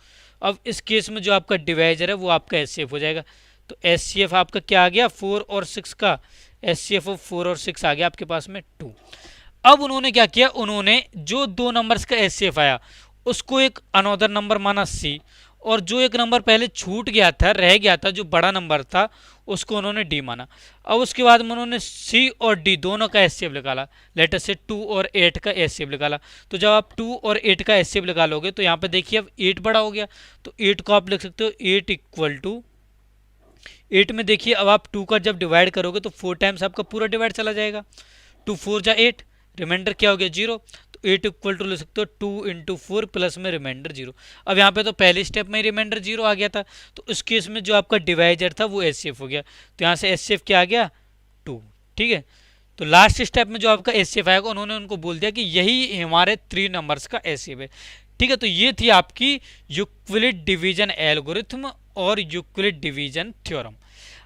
अब इस केस में जो आपका डिवाइजर है वो आपका एचसीएफ हो जाएगा। तो एचसीएफ आपका क्या आ गया, 4 और 6 का एचसीएफ ऑफ 4 और 6 आ गया आपके पास में 2। अब उन्होंने क्या किया, उन्होंने जो दो नंबर्स का एचसीएफ आया उसको एक अनोदर नंबर माना सी, और जो एक नंबर पहले छूट गया था, रह गया था, जो बड़ा नंबर था, उसको उन्होंने डी माना। अब उसके बाद में उन्होंने सी और डी दोनों का एचसीएफ निकाला, लेटर से 2 और 8 का एचसीएफ निकाला। तो जब आप 2 और 8 का एचसीएफ निकालोगे तो यहाँ पे देखिए अब 8 बड़ा हो गया, तो 8 को आप लिख सकते हो 8 इक्वल टू 8 में देखिए अब आप 2 का जब डिवाइड करोगे तो 4 टाइम्स आपका पूरा डिवाइड चला जाएगा, 2 4 जा 8, रिमाइंडर क्या हो गया 0। तो 8 इक्वल टू ले सकते हो 2 इंटू 4 प्लस में रिमाइंडर 0। अब यहाँ पे तो पहले स्टेप में ही रिमाइंडर 0 आ गया था, तो इस केस में जो आपका डिवाइजर था वो एचसीएफ हो गया, तो यहाँ से एचसीएफ क्या आ गया 2। ठीक है, तो लास्ट स्टेप में जो आपका एचसीएफ आएगा उन्होंने उनको बोल दिया कि यही हमारे 3 नंबर्स का एचसीएफ है। ठीक है, तो ये थी आपकी यूक्लिड डिवीजन एल्गोरिथम और यूक्लिड डिवीजन थ्योरम।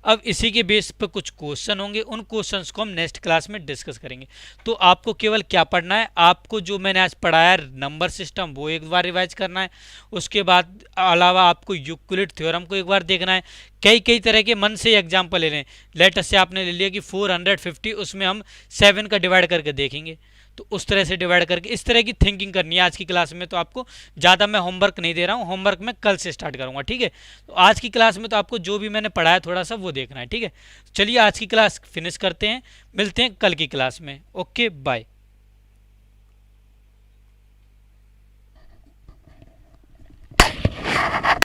अब इसी के बेस पर कुछ क्वेश्चन होंगे, उन क्वेश्चंस को हम नेक्स्ट क्लास में डिस्कस करेंगे। तो आपको केवल क्या पढ़ना है, आपको जो मैंने आज पढ़ाया नंबर सिस्टम वो एक बार रिवाइज करना है, उसके बाद अलावा आपको यूक्लिड थ्योरम को एक बार देखना है। कई तरह के मन से एग्जाम्पल ले लें, लेट से आपने ले लिया कि 450, उसमें हम 7 का डिवाइड करके देखेंगे, तो उस तरह से डिवाइड करके इस तरह की थिंकिंग करनी है आज की क्लास में। तो आपको ज़्यादा मैं होमवर्क नहीं दे रहा हूँ, होमवर्क मैं कल से स्टार्ट करूँगा। ठीक है, तो आज की क्लास में तो आपको जो भी मैंने पढ़ाया थोड़ा सा वो देखना है। ठीक है, चलिए आज की क्लास फिनिश करते हैं, मिलते हैं कल की क्लास में। Okay bye.